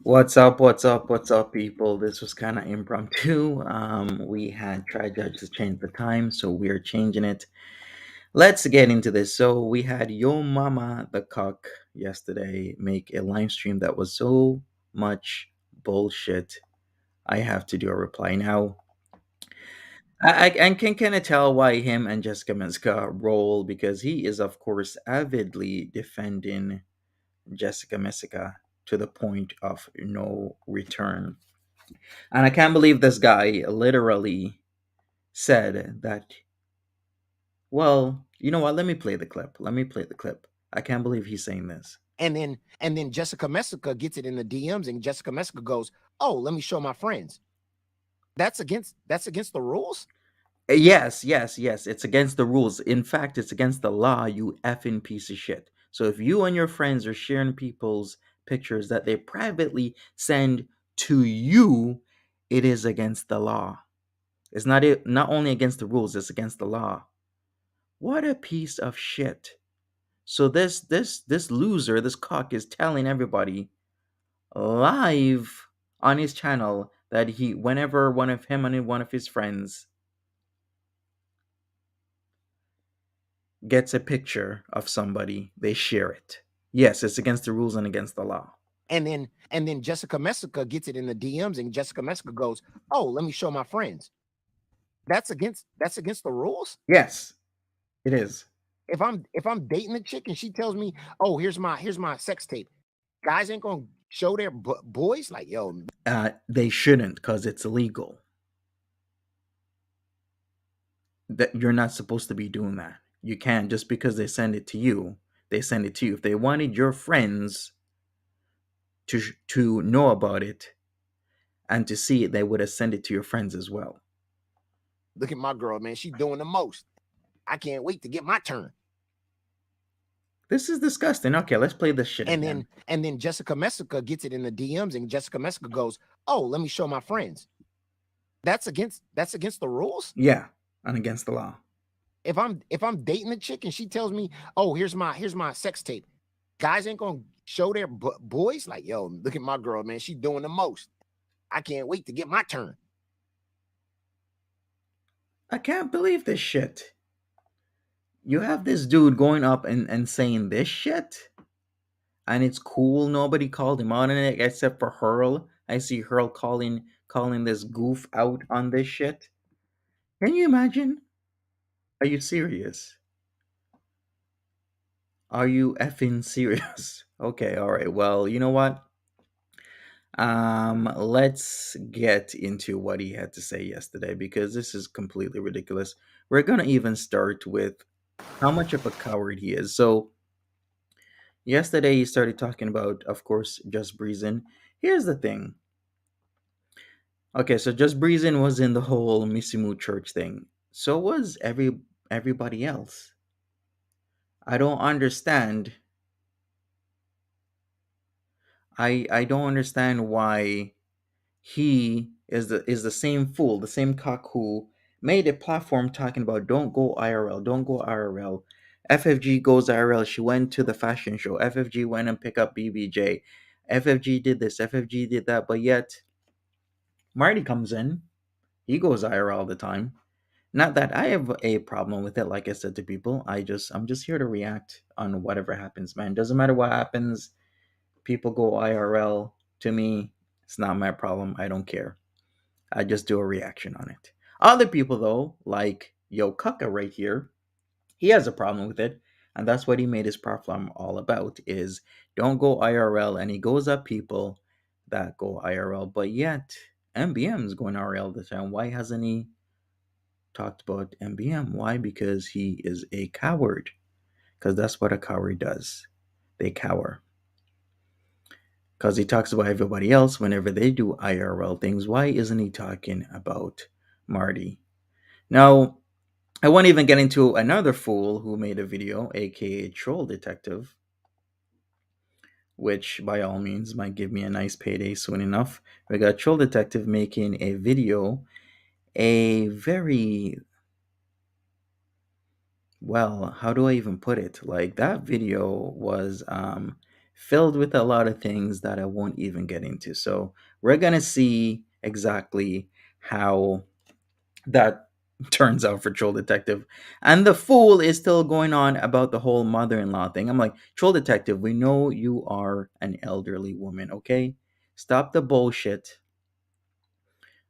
What's up? What's up? What's up, people? This was kind of impromptu. We had tried to change the time, so we're changing it. Let's get into this. So we had Yo Mama the Cock yesterday make a live stream that was so much bullshit. I have to do a reply now. I can kind of tell why him and Jessica Meska roll because he is, of course, avidly defending Jessica Messica to the point of no return. And I can't believe this guy literally said that, well, you know what? Let me play the clip. Let me play the clip. I can't believe he's saying this. And then Jessica Messica gets it in the DMs, and Jessica Messica goes, "Oh, let me show my friends." That's against the rules. Yes, yes, yes. It's against the rules. In fact, it's against the law, you effing piece of shit. So if you and your friends are sharing people's pictures that they privately send to you, it is against the law. It's not only against the rules, it's against the law. What a piece of shit. So this loser, this cock is telling everybody live on his channel that he whenever one of him and one of his friends gets a picture of somebody, they share it. Yes, it's against the rules and against the law. And then Jessica Messica gets it in the DMs, and Jessica Messica goes, "Oh, let me show my friends." That's against the rules. Yes, it is. If I'm dating a chick and she tells me, "Oh, here's my sex tape," guys ain't gonna show their boys like, "Yo." They shouldn't because it's illegal. That you're not supposed to be doing that. You can't just because they send it to you. They send it to you. If they wanted your friends to know about it and to see it, they would have sent it to your friends as well. Look at my girl, man. She doing the most. I can't wait to get my turn. This is disgusting. Okay, let's play this shit And again. then Jessica Messica gets it in the DMs, and Jessica Messica goes, "Oh, let me show my friends." That's against the rules. Yeah, and against the law. If I'm dating a chick and she tells me, "Oh, here's my sex tape," guys ain't gonna show their boys like, "Yo, look at my girl, man. She doing the most. I can't wait to get my turn." I can't believe this shit. You have this dude going up and saying this shit, and it's cool. Nobody called him out on it except for Hurl. I see Hurl calling this goof out on this shit. Can you imagine? Are you serious? Are you effing serious? Okay, all right. Well, you know what? Let's get into what he had to say yesterday because this is completely ridiculous. We're gonna even start with how much of a coward he is. So yesterday he started talking about, of course, just breezing. Here's the thing. Okay, so just breezing was in the whole Misimu church thing. So was everybody else. I don't understand. I don't understand why he is the same fool, the same cock who made a platform talking about don't go IRL, don't go IRL. FFG goes IRL. She went to the fashion show. FFG went and picked up BBJ. FFG did this. FFG did that. But yet Marty comes in. He goes IRL all the time. Not that I have a problem with it. Like I said to people, I'm just here to react on whatever happens, man. Doesn't matter what happens. People go IRL. To me, it's not my problem. I don't care. I just do a reaction on it. Other people, though, like Yo Kaka right here, he has a problem with it, and that's what he made his platform all about: is don't go IRL, and he goes at people that go IRL, but yet MBM is going IRL this time. Why hasn't he talked about MBM? Why? Because he is a coward. Because that's what a coward does. They cower. Because he talks about everybody else whenever they do IRL things. Why isn't he talking about Marty? Now, I won't even get into another fool who made a video, aka Troll Detective, which by all means might give me a nice payday soon enough. We got Troll Detective making a video, a very, well, how do I even put it? Like, that video was filled with a lot of things that I won't even get into. So we're gonna see exactly how that turns out for Troll Detective. And the fool is still going on about the whole mother in law thing. I'm like, Troll Detective, we know you are an elderly woman, okay? Stop the bullshit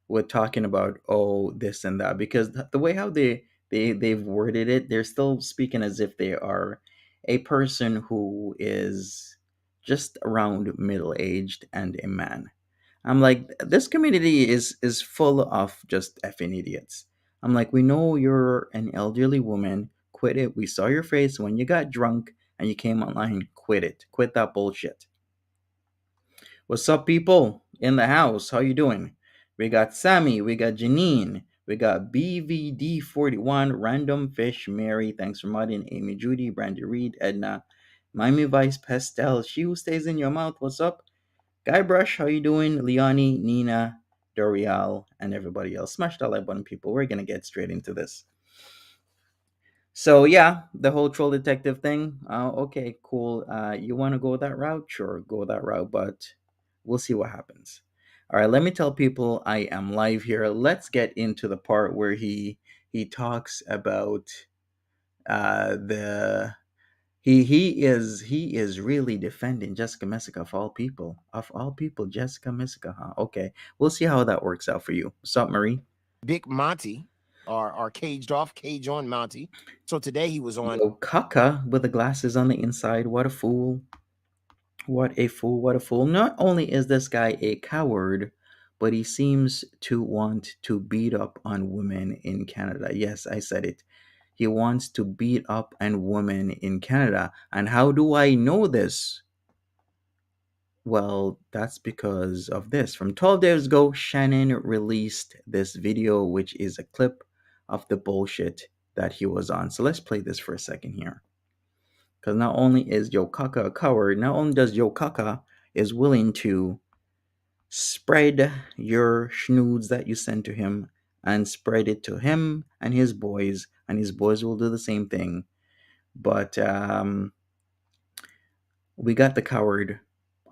with talking about, oh, this and that, because the way how they've worded it, they're still speaking as if they are a person who is just around middle aged and a man. I'm like, this community is full of just effing idiots. I'm like, we know you're an elderly woman. Quit it. We saw your face when you got drunk and you came online. Quit it. Quit that bullshit. What's up, people in the house? How you doing? We got Sammy. We got Janine. We got BVD41, Random Fish, Mary. Thanks for modding. Amy, Judy, Brandy Reed, Edna, Miami Vice Pastel. She who stays in your mouth. What's up? Guybrush, how you doing? Leonie, Nina, Dorial, and everybody else. Smash that like button, people. We're gonna get straight into this. So yeah, the whole troll detective thing. Okay, cool. You want to go that route? Sure, go that route. But we'll see what happens. All right, let me tell people I am live here. Let's get into the part where he talks about the he is really defending Jessica Messica of all people. Of all people, Jessica Messica, huh? Okay. We'll see how that works out for you. What's up, Marie? Big Monty, our caged off, cage on Monty. So today he was on. Yo, Kaka with the glasses on the inside. What a fool. What a fool. What a fool. Not only is this guy a coward, but he seems to want to beat up on women in Canada. Yes, I said it. He wants to beat up and women in Canada. And how do I know this? Well, that's because of this. From 12 days ago, Shannon released this video, which is a clip of the bullshit that he was on. So let's play this for a second here. Because not only is Yo Kaka a coward, not only does Yo Kaka is willing to spread your schnoods that you send to him and spread it to him and his boys will do the same thing. But we got the coward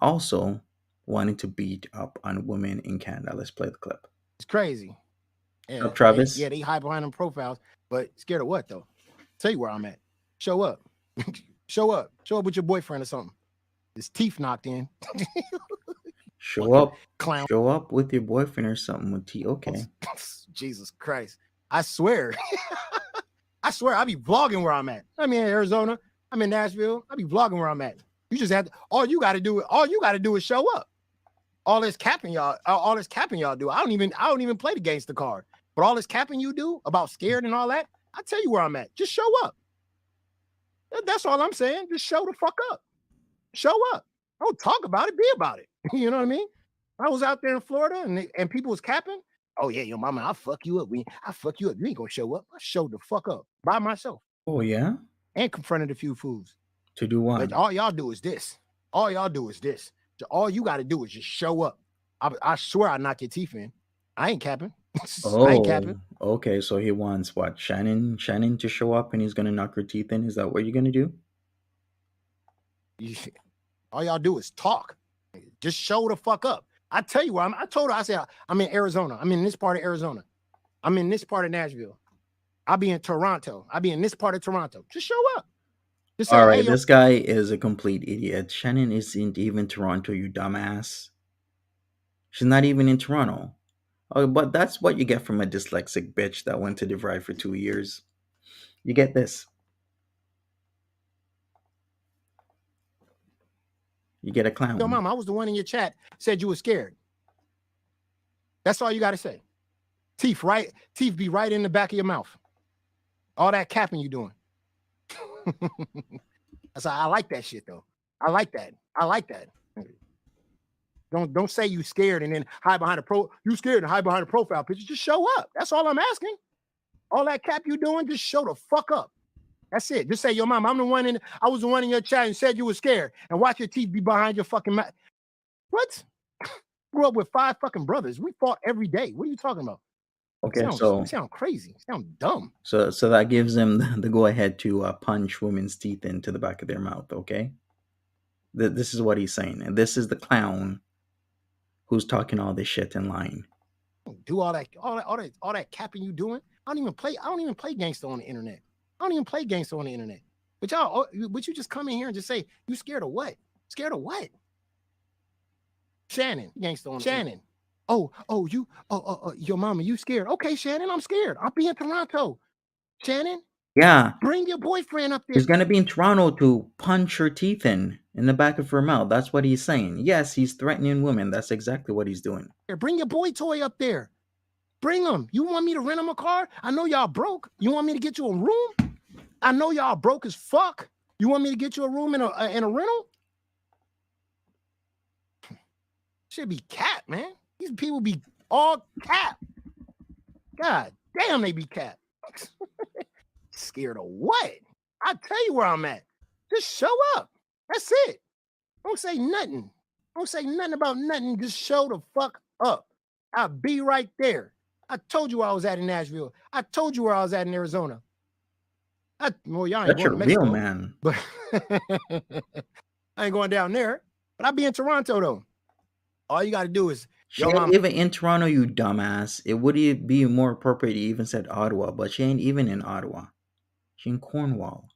also wanting to beat up on women in Canada. Let's play the clip. It's crazy. What's up, Yeah, Travis? they hide behind them profiles, but scared of what though? Tell you where I'm at. Show up. Show up. Show up with your boyfriend or something. His teeth knocked in. Show up. Clown. Show up with your boyfriend or something with tea. Okay. Jesus Christ. I swear. I swear I be vlogging where I'm at. I'm in Arizona. I'm in Nashville. I be vlogging where I'm at. You just have to, all you gotta do is show up. All this capping y'all do. I don't even play the gangster card. But all this capping you do about scared and all that, I tell you where I'm at. Just show up. That's all I'm saying. Just show the fuck up. Show up. Don't talk about it. Be about it. You know what I mean? I was out there in Florida and people was capping. Oh yeah, yo, mama, I'll fuck you up. I fuck you up. You ain't gonna show up. I showed the fuck up by myself. Oh yeah? And confronted a few fools. To do what? But all y'all do is this. All y'all do is this. So all you got to do is just show up. I swear I knock your teeth in. I ain't capping. I ain't capping. Okay, so he wants what? Shannon to show up and he's gonna knock her teeth in. Is that what you're gonna do? All y'all do is talk. Just show the fuck up. I tell you where I told her, I said, I'm in Arizona. I'm in this part of Arizona. I'm in this part of Nashville. I'll be in Toronto. I'll be in this part of Toronto. Just show up. Just say, all right, hey, this guy is a complete idiot. Shannon isn't even Toronto, you dumbass. She's not even in Toronto. Oh, but that's what you get from a dyslexic bitch that went to DeVry for 2 years. You get this. You get a clown. Yo, mom, I was the one in your chat said you were scared. That's all you got to say. Teeth be right in the back of your mouth. All that capping you doing. That's I like that shit though. I like that. Don't say you scared and then hide behind you scared and hide behind a profile picture. Just show up. That's all I'm asking. All that cap you doing, just show the fuck up. That's it. Just say, yo, mom, I was the one in your chat and said you were scared. And watch your teeth be behind your fucking mouth. What? Grew up with 5 fucking brothers. We fought every day. What are you talking about? Okay, you sound crazy. You sound dumb. So that gives them the go ahead to punch women's teeth into the back of their mouth. Okay, this is what he's saying, and this is the clown who's talking all this shit in line. Do all that capping you doing. I don't even play gangster on the internet. But you just come in here and just say you scared of what? Scared of what? Shannon, gangster on Shannon. Your mama, you scared? Okay, Shannon, I'm scared. I'll be in Toronto. Shannon, yeah, bring your boyfriend up there. He's gonna be in Toronto to punch her teeth in the back of her mouth. That's what he's saying. Yes, he's threatening women. That's exactly what he's doing. Bring your boy toy up there. Bring him. You want me to rent him a car? I know y'all broke. You want me to get you a room? I know y'all broke as fuck. You want me to get you a room in a rental? Should be cap, man. These people be all cap. God damn, they be cap. Scared of what? I tell you where I'm at. Just show up. That's it. Don't say nothing. Don't say nothing about nothing. Just show the fuck up. I'll be right there. I told you where I was at in Nashville. I told you where I was at in Arizona. Y'all ain't That's going to Mexico, real man. But I ain't going down there. But I'll be in Toronto though. All you got to do is she ain't even in Toronto, you dumbass. It would be more appropriate you even said Ottawa, but she ain't even in Ottawa. She in Cornwall.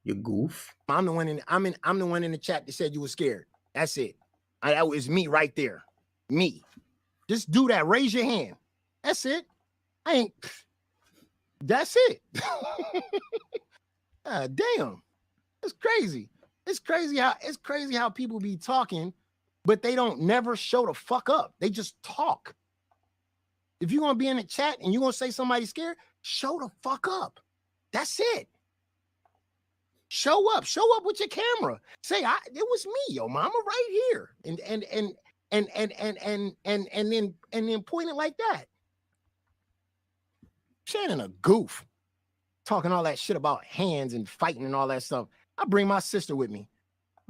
You goof. I'm the one in the chat that said you were scared. That's it. That was me right there. Me. Just do that. Raise your hand. That's it. That's it. Damn. It's crazy. It's crazy how people be talking, but they don't never show the fuck up. They just talk. If you're gonna be in the chat and you're gonna say somebody's scared, show the fuck up. That's it. Show up with your camera. Say, it was me, yo mama, right here. And then point it like that. Shannon a goof. Talking all that shit about hands and fighting and all that stuff. I bring my sister with me.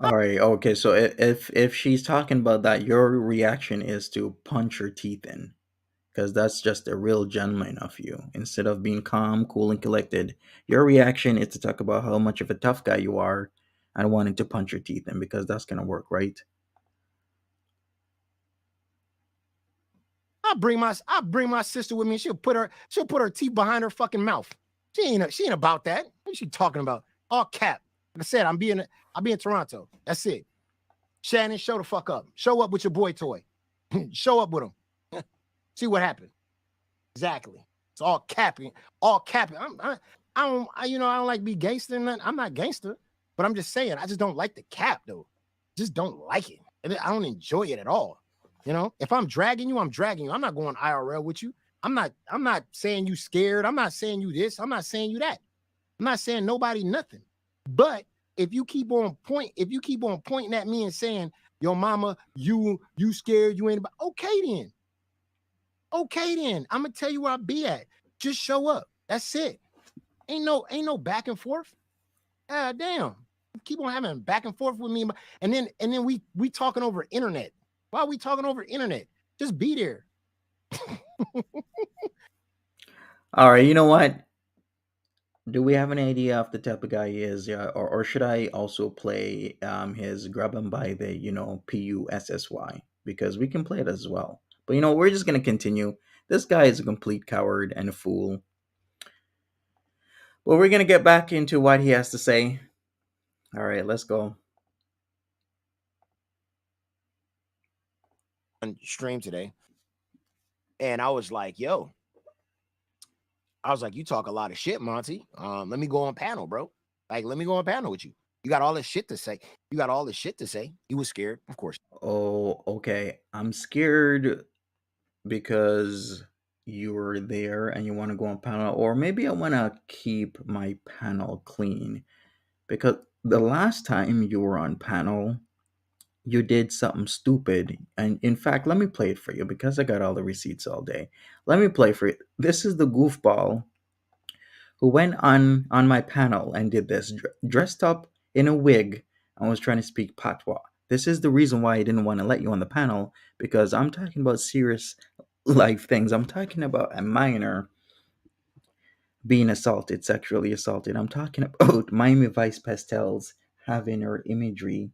All right. Okay. So if she's talking about that, your reaction is to punch her teeth in, because that's just a real gentleman of you. Instead of being calm, cool, and collected, your reaction is to talk about how much of a tough guy you are and wanting to punch your teeth in, because that's gonna work, right? I bring my sister with me. She'll put her teeth behind her fucking mouth. She ain't about that. What is she talking about? All cap. Like I said, I'll be in Toronto. That's it. Shannon, show the fuck up. Show up with your boy toy. Show up with him. See what happens. Exactly. It's all capping. All capping. I don't like be gangster. I'm not gangster, but I'm just saying I just don't like the cap though. Just don't like it. I don't enjoy it at all. You know, if I'm dragging you, I'm dragging you. I'm not going IRL with you. I'm not saying you scared. I'm not saying you this. I'm not saying you that. I'm not saying nobody nothing. But if you keep on pointing at me and saying, yo, mama, you scared, you ain't about, okay then. Okay then. I'm gonna tell you where I'll be at. Just show up. That's it. Ain't no back and forth. Damn. Keep on having back and forth with me. And then we talking over internet. Why are we talking over internet? Just be there. All right. You know what? Do we have an idea of the type of guy he is? Yeah, or should I also play his grab him by the PUSSY, because we can play it as well. But we're just gonna continue. This guy is a complete coward and a fool. But we're gonna get back into what he has to say. All right, let's go. On stream today, and I was like, you talk a lot of shit, Monty. Let me go on panel, bro. Like, let me go on panel with you. You got all this shit to say. You was scared, of course. Oh, okay. I'm scared because you were there and you want to go on panel, or maybe I want to keep my panel clean, because the last time you were on panel, you did something stupid. And in fact, let me play it for you because I got all the receipts all day. Let me play for you. This is the goofball who went on my panel and did this, dressed up in a wig and was trying to speak patois. This is the reason why I didn't want to let you on the panel, because I'm talking about serious life things. I'm talking about a minor being assaulted, sexually assaulted. I'm talking about Miami Vice Pastels having her imagery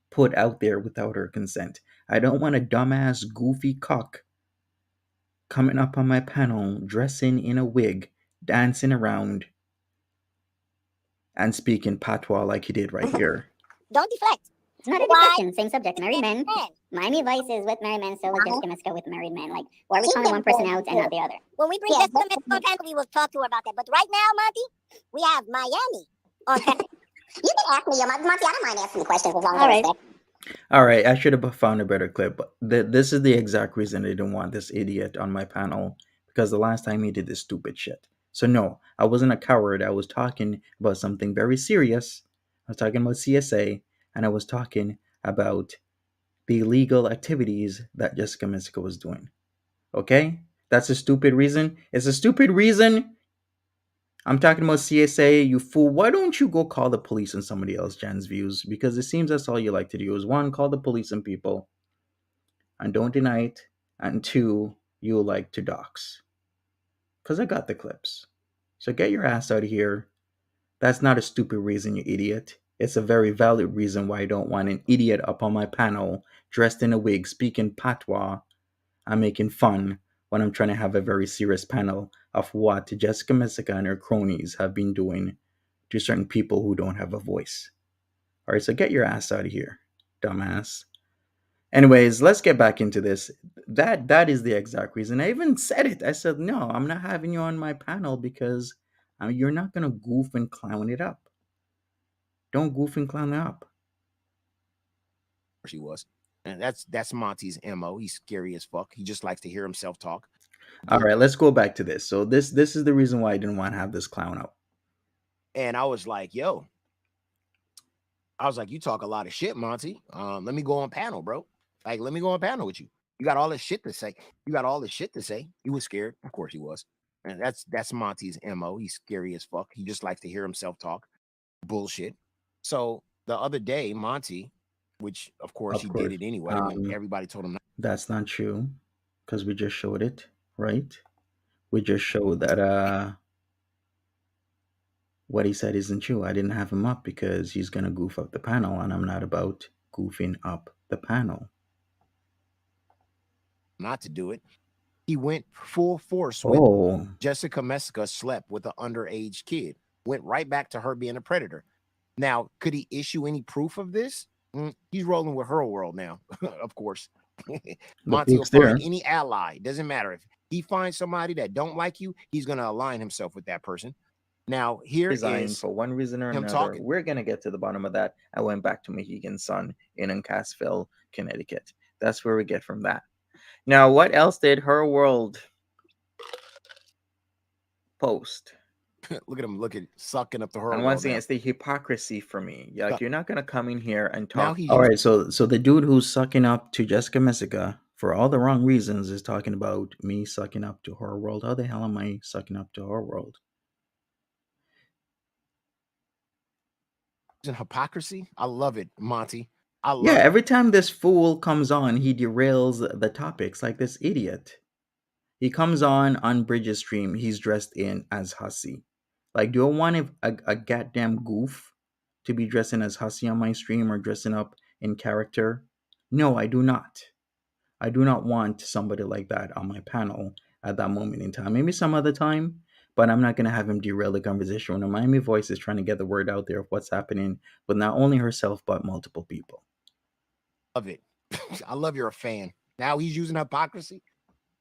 put out there without her consent. I don't want a dumbass, goofy cock coming up on my panel, dressing in a wig, dancing around, and speaking patois like he did right here. Don't deflect. It's not a deflection. Same subject. Married men. Miami Vice is with married men, so is Jessica Mexico with married men. Like, why are we calling one person out and not the other? When we bring Jessica Mexico on panel, we will talk to her about that. But right now, Monty, we have Miami on panel. You can ask me, Monty. I don't mind asking the questions as long as I respect. All right, I should have found a better clip. But this is the exact reason I didn't want this idiot on my panel, because the last time he did this stupid shit. So no, I wasn't a coward. I was talking about something very serious. I was talking about CSA, and I was talking about the illegal activities that Jessica Mexico was doing. Okay? That's a stupid reason. It's a stupid reason. I'm talking about CSA, you fool. Why don't you go call the police on somebody else, Jan's views? Because it seems that's all you like to do is one, call the police on people, and don't deny it, and two, you like to dox. Because I got the clips. So get your ass out of here. That's not a stupid reason, you idiot. It's a very valid reason why I don't want an idiot up on my panel, dressed in a wig, speaking patois, and making fun when I'm trying to have a very serious panel of what Jessica Messica and her cronies have been doing to certain people who don't have a voice. All right, so get your ass out of here, dumbass. Anyways, let's get back into this. That is the exact reason. I even said it. I said, no, I'm not having you on my panel because you're not gonna goof and clown it up. Don't goof and clown it up. She was. And that's Monty's MO. He's scary as fuck. He just likes to hear himself talk. All right, let's go back to this. So this is the reason why I didn't want to have this clown up. And I was like, yo, you talk a lot of shit, Monty. Let me go on panel, bro. Like, let me go on panel with you. You got all this shit to say. You got all this shit to say. He was scared. Of course he was. And that's Monty's MO. He's scary as fuck. He just likes to hear himself talk bullshit. So the other day, Monty, which of course he did it anyway when everybody told him. That's not true, because we just showed it, right? We just showed that what he said isn't true. I didn't have him up because he's gonna goof up the panel, and I'm not about goofing up the panel. Not to do it. He went full force with Jessica Messica slept with an underage kid. Went right back to her being a predator. Now, could he issue any proof of this? He's rolling with her world now, of course. Monty will find any ally. Doesn't matter. If he finds somebody that don't like you, he's going to align himself with that person. Now, here is for one reason or another. Talking. We're going to get to the bottom of that. I went back to Mohegan Sun in Uncasville, Connecticut. That's where we get from that. Now, what else did her world post? Look at him, sucking up the her. And once again, it's the hypocrisy for me. Like, you're not gonna come in here and talk. All right, so the dude who's sucking up to Jessica Messica for all the wrong reasons is talking about me sucking up to her world. How the hell am I sucking up to her world? Hypocrisy. I love it, Monty. I love it. Every time this fool comes on, he derails the topics like this idiot. He comes on Bridges' stream. He's dressed in as Hussy. Like, do I want a goddamn goof to be dressing as Hussy on my stream or dressing up in character? No, I do not. I do not want somebody like that on my panel at that moment in time. Maybe some other time, but I'm not going to have him derail the conversation when Miami Voice is trying to get the word out there of what's happening with not only herself, but multiple people. Love it. I love you're a fan. Now he's using hypocrisy.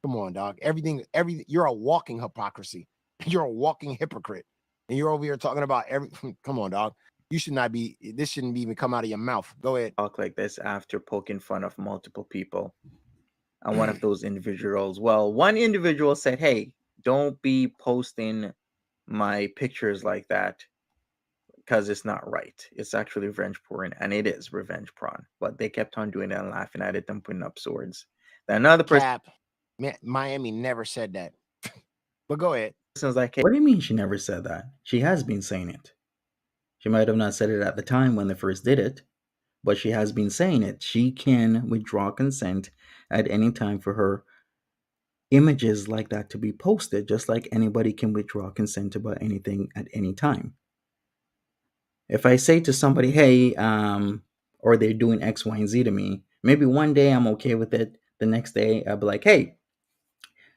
Come on, dog. Everything, you're a walking hypocrisy. You're a walking hypocrite. And you're over here talking about come on, dog. You should not be, this shouldn't even come out of your mouth. Go ahead. Talk like this after poking fun of multiple people. And one of those individuals, one individual said, hey, don't be posting my pictures like that because it's not right. It's actually revenge porn, and it is revenge porn. But they kept on doing it and laughing at it and putting up swords. Then another person... Miami never said that. But go ahead. Person's like, hey, what do you mean she never said that? She has been saying it. She might have not said it at the time when they first did it, but she has been saying it. She can withdraw consent at any time for her images like that to be posted, just like anybody can withdraw consent about anything at any time. If I say to somebody, hey, or they're doing X, Y, and Z to me, maybe one day I'm okay with it. The next day I'll be like, hey,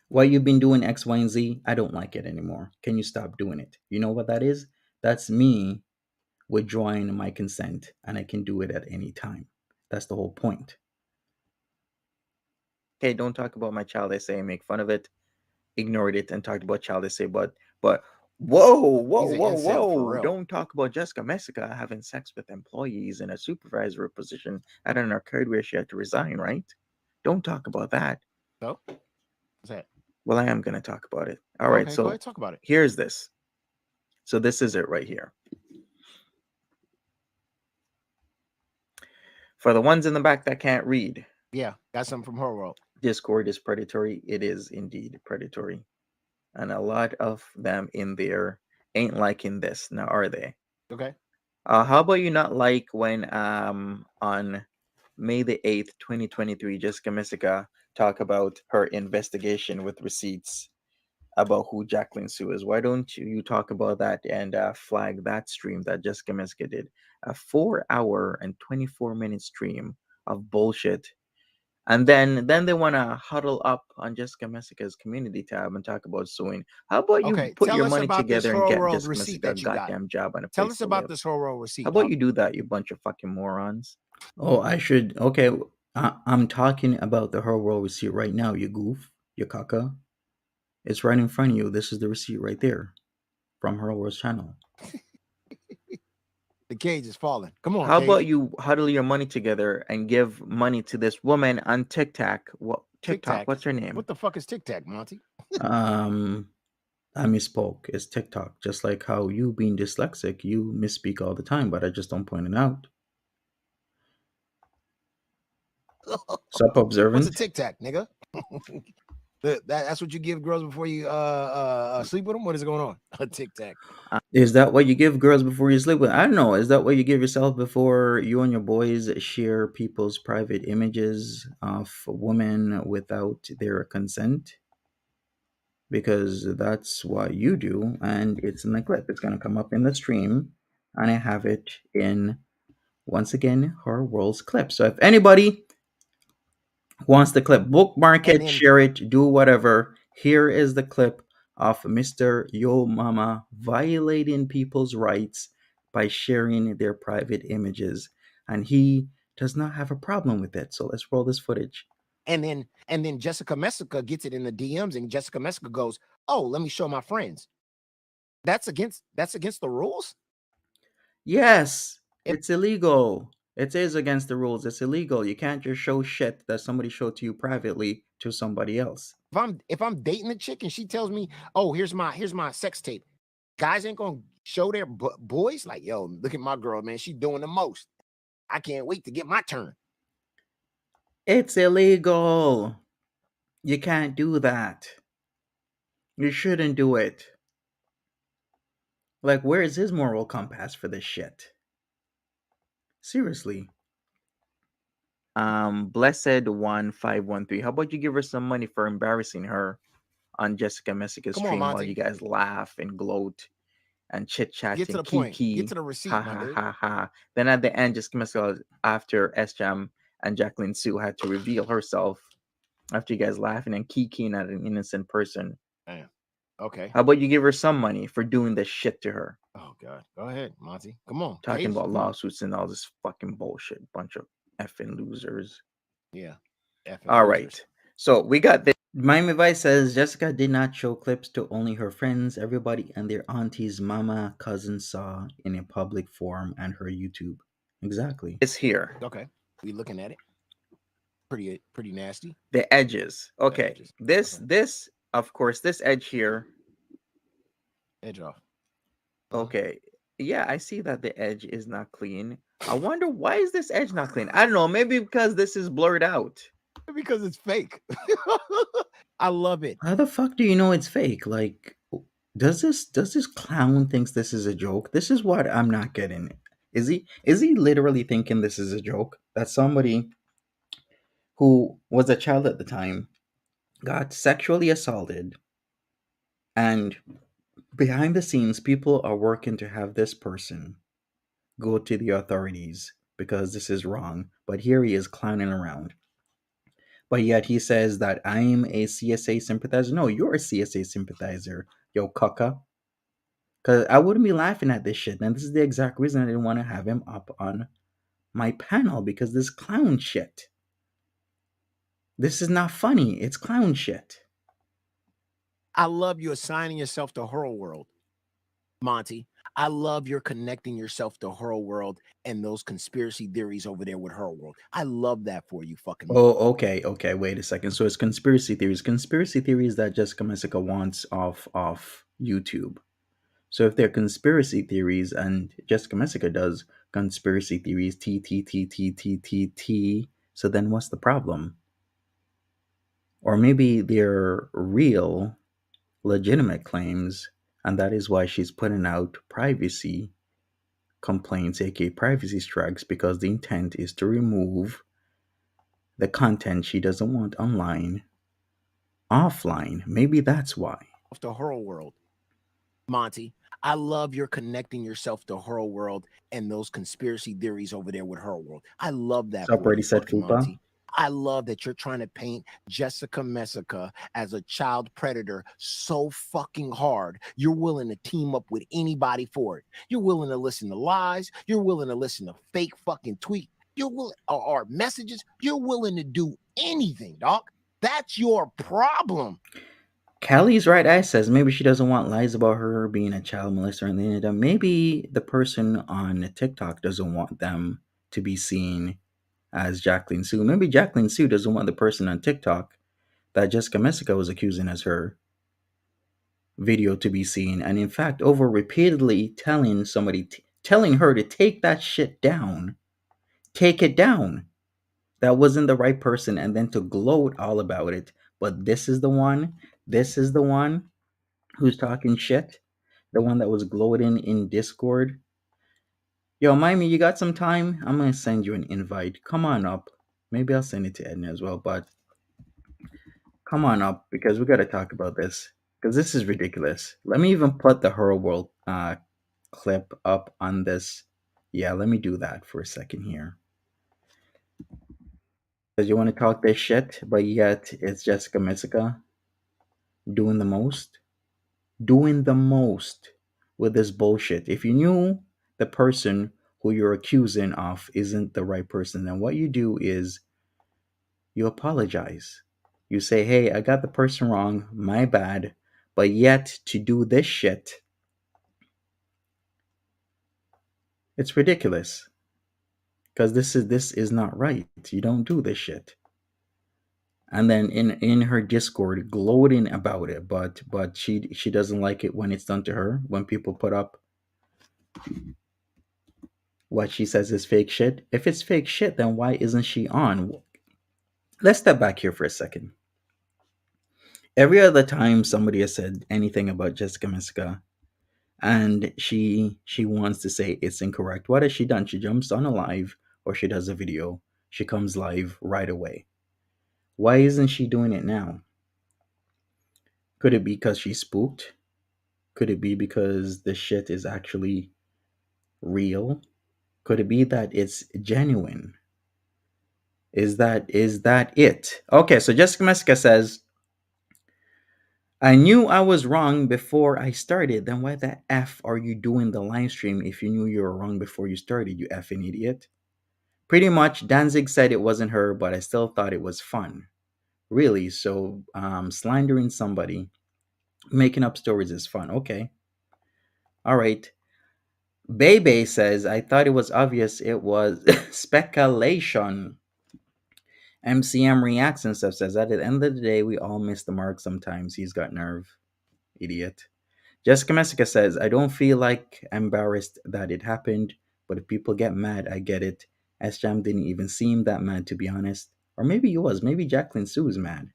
while you've been doing X, Y, and Z, I don't like it anymore. Can you stop doing it? You know what that is? That's me withdrawing my consent, and I can do it at any time. That's the whole point. Okay, don't talk about my child essay, make fun of it, ignored it, and talked about child essay, but whoa, don't talk about Jessica Messica having sex with employees in a supervisory position at an arcade where she had to resign, right? Don't talk about that. No? What's that? Well, I am going to talk about it. All right, so go ahead, talk about it. Here's this. So this is it right here. For the ones in the back that can't read. Yeah, got something from her world. Discord is predatory. It is indeed predatory. And a lot of them in there ain't liking this. Now, are they? Okay. How about you not like when on May the 8th, 2023, Jessica Messica talk about her investigation with receipts about who Jacqueline Sue is? Why don't you talk about that and flag that stream that Jessica Messica did? A 4-hour and 24-minute stream of bullshit. And then they want to huddle up on Jessica Messica's community tab and talk about suing. How about you put your money together and get Jessica Messica a goddamn job on a place Tell us about live. this whole world receipt. How about you do that, you bunch of fucking morons? Oh, I should. Okay, I'm talking about the her world receipt right now, you goof, you caca. It's right in front of you. This is the receipt right there from her world's channel. The cage is falling. Come on. How about you huddle your money together and give money to this woman on TikTok? What TikTok? What's her name? What the fuck is TikTok, Monty? I misspoke. It's TikTok. Just like how you being dyslexic, you misspeak all the time, but I just don't point it out. Sup, What's a observant? tic tac, nigga? That's what you give girls before you sleep with them. What is going on? A tic tac. Is that what you give girls before you sleep with? I don't know. Is that what you give yourself before you and your boys share people's private images of women without their consent? Because that's what you do, and it's in the clip. It's going to come up in the stream, and I have it in, once again, her world's clip. So if anybody wants the clip, bookmark And it, then share it, do whatever. Here is the clip of Mr. Yo Mama violating people's rights by sharing their private images. And he does not have a problem with it. So let's roll this footage. and then Jessica Messica gets it in the DMs, and Jessica Messica goes, "Oh, let me show my friends." That's against the rules. Yes, If it's illegal. It is against the rules. It's illegal. You can't just show shit that somebody showed to you privately to somebody else. if I'm dating a chick and she tells me, "Oh, here's my sex tape," guys ain't gonna show their boys like, "Yo, look at my girl, man. She doing the most. I can't wait to get my turn." It's illegal. You can't do that. You shouldn't do it. Like, where is his moral compass for this shit? Seriously. Blessed1513. How about you give her some money for embarrassing her on Jessica Messica's Come on, stream while Monty. you guys laugh and gloat and chit chat Get to and the point. Get kiki. to the Ha receipt, my ha dude. ha ha. Then at the end, Jessica Messica, after S Jam and Jacqueline Sue had to reveal herself after you guys laughing and kikiing at an innocent person. Damn. Okay. How about you give her some money for doing this shit to her? Oh God. Go ahead, Monty. Come on. Talking Paige. about lawsuits and all this fucking bullshit. Bunch of effing losers. Yeah. Effing All losers. right. So we got this. Miami Vice says Jessica did not show clips to only her friends. Everybody and their auntie's mama, cousin saw in a public forum and her YouTube. Exactly. It's here. Okay. We looking at it. Pretty nasty. The edges. Okay. The edges. This, of course, this edge here. Edge off. Okay. Yeah, I see that the edge is not clean. I wonder why is this edge not clean? I don't know. Maybe because this is blurred out. Because it's fake. I love it. How the fuck do you know it's fake? Like, does this clown thinks this is a joke? This is what I'm not getting. Is he literally thinking this is a joke? That somebody who was a child at the time got sexually assaulted, and behind the scenes people are working to have this person go to the authorities because this is wrong, but here he is clowning around. But yet he says that I'm a CSA sympathizer. No, you're a CSA sympathizer, yo cucka. Because I wouldn't be laughing at this shit. And this is the exact reason I didn't want to have him up on my panel, because this clown shit. This is not funny. It's clown shit. I love you assigning yourself to her world, Monty. I love your connecting yourself to her world and those conspiracy theories over there with her world. I love that for you, fucking. Oh, okay. Wait a second. So it's conspiracy theories. Conspiracy theories that Jessica Messica wants off YouTube. So if they're conspiracy theories and Jessica Messica does conspiracy theories, T, so then what's the problem? Or maybe they're real, legitimate claims, and that is why she's putting out privacy complaints, aka privacy strikes, because the intent is to remove the content she doesn't want online offline. Maybe that's why. To her world, Monty. I love your connecting yourself to her world and those conspiracy theories over there with her world. I love that Sup, for already you, said fucking Fupa? Monty. I love that you're trying to paint Jessica Messica as a child predator so fucking hard. You're willing to team up with anybody for it. You're willing to listen to lies. You're willing to listen to fake fucking tweet. You're willing or messages. You're willing to do anything, dog. That's your problem. Callie's right eye says maybe she doesn't want lies about her being a child molester and the internet. Maybe the person on TikTok doesn't want them to be seen as Jacqueline Sue. Maybe Jacqueline Sue doesn't want the person on TikTok that Jessica Messica was accusing as her video to be seen, and in fact, over repeatedly telling her to take that shit down, take it down. That wasn't the right person, and then to gloat all about it. But this is the one who's talking shit, the one that was gloating in Discord. Yo, Mimi, you got some time? I'm gonna send you an invite. Come on up. Maybe I'll send it to Edna as well, but come on up because we gotta talk about this. Because this is ridiculous. Let me even put the Her World clip up on this. Yeah, let me do that for a second here. Because you want to talk this shit, but yet it's Jessica Messica doing the most, doing the most with this bullshit. If you knew the person who you're accusing of isn't the right person, then what you do is you apologize. You say, hey, I got the person wrong, my bad. But yet to do this shit, it's ridiculous. Because this is not right. You don't do this shit. And then in her Discord gloating about it, but she doesn't like it when it's done to her, when people put up what she says is fake shit. If it's fake shit, then why isn't she on? Let's step back here for a second. Every other time somebody has said anything about Jessica Messica and she wants to say it's incorrect, what has she done? She jumps on a live or she does a video. She comes live right away. Why isn't she doing it now? Could it be because she's spooked? Could it be because the shit is actually real? Could it be that it's genuine? Is that it? Okay, so Jessica Messica says, I knew I was wrong before I started. Then why the F are you doing the live stream if you knew you were wrong before you started, you effing idiot? Pretty much, Danzig said it wasn't her, but I still thought it was fun. Really? So, slandering somebody, making up stories is fun. Okay. All right. Bebe says, I thought it was obvious it was speculation. MCM reacts and stuff says, at the end of the day, we all miss the mark sometimes. He's got nerve. Idiot. Jessica Messica says, I don't feel like embarrassed that it happened, but if people get mad, I get it. S-Jam didn't even seem that mad, to be honest. Or maybe he was. Maybe Jacqueline Sue's mad.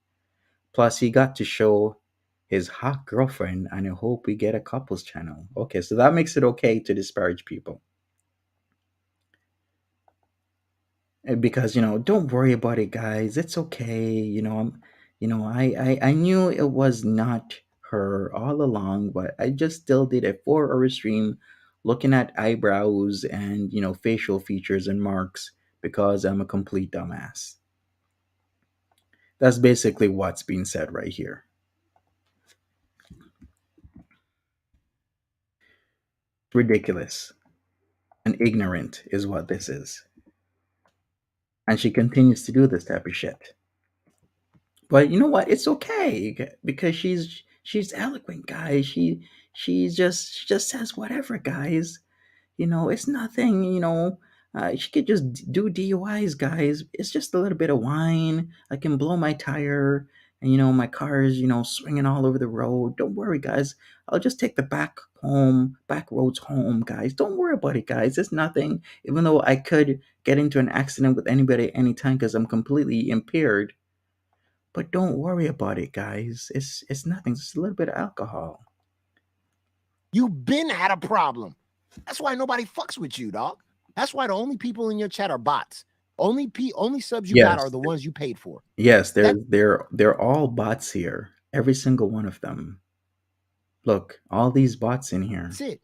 Plus, he got to show his hot girlfriend, and I hope we get a couples channel. Okay, so that makes it okay to disparage people. Because don't worry about it, guys, it's okay. I knew it was not her all along, but I just still did a 4 hour stream looking at eyebrows and facial features and marks because I'm a complete dumbass. That's basically what's being said right here. Ridiculous and ignorant is what this is, and she continues to do this type of shit. But you know what? It's okay because she's eloquent, guys. She just says whatever, guys. It's nothing. She could just do DUIs, guys. It's just a little bit of wine. I can blow my tire, and my car is swinging all over the road. Don't worry, guys. I'll just take the back roads home, guys. Don't worry about it, guys. It's nothing. Even though I could get into an accident with anybody at any time because I'm completely impaired. But don't worry about it, guys. It's nothing. It's just a little bit of alcohol. You been had a problem. That's why nobody fucks with you, dog. That's why the only people in your chat are bots. Only subs you got Yes, are the ones you paid for. yes, That- they're all bots here. Every single one of them. Look, all these bots in here. That's it.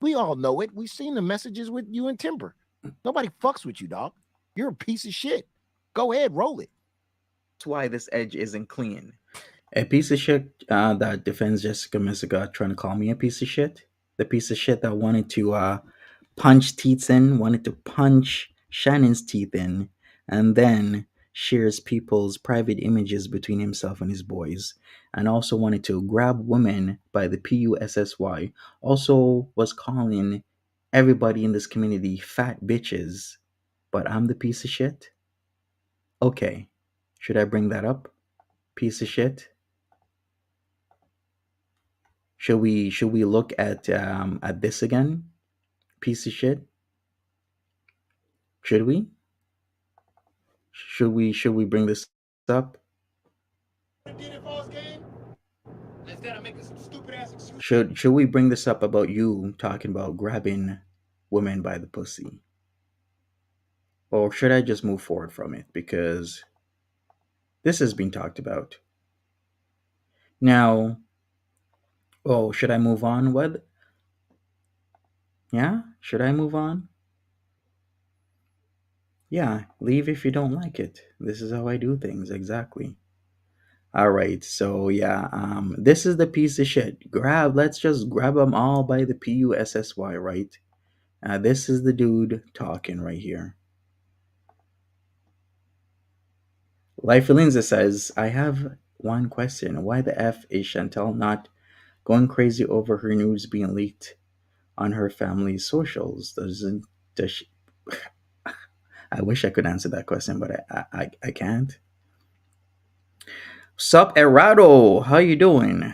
We all know it. We've seen the messages with you and Timber. Nobody fucks with you, dog. You're a piece of shit. Go ahead, roll it. That's why this edge isn't clean. A piece of shit that defends Jessica Messica trying to call me a piece of shit. The piece of shit that wanted to punch teeth in, wanted to punch Shannon's teeth in, and then shares people's private images between himself and his boys, and also wanted to grab women by the PUSSY. Also was calling everybody in this community fat bitches. But I'm the piece of shit? Okay. Should I bring that up? Piece of shit? Should we look at this again? Piece of shit. Should we? Should we bring this up? Did it false game instead of making some stupid ass excuses. Should we bring this up about you talking about grabbing women by the pussy? Or should I just move forward from it because this has been talked about? Now, oh, should I move on? What? Yeah? Should I move on? Yeah, leave if you don't like it. This is how I do things, exactly. All right, so yeah, this is the piece of shit. Let's just grab them all by the pussy, right? This is the dude talking right here. Life Lindsay says, I have one question. Why the F is Chantel not going crazy over her news being leaked on her family's socials? Does she, I wish I could answer that question, but I can't. Sup, Errado? How you doing?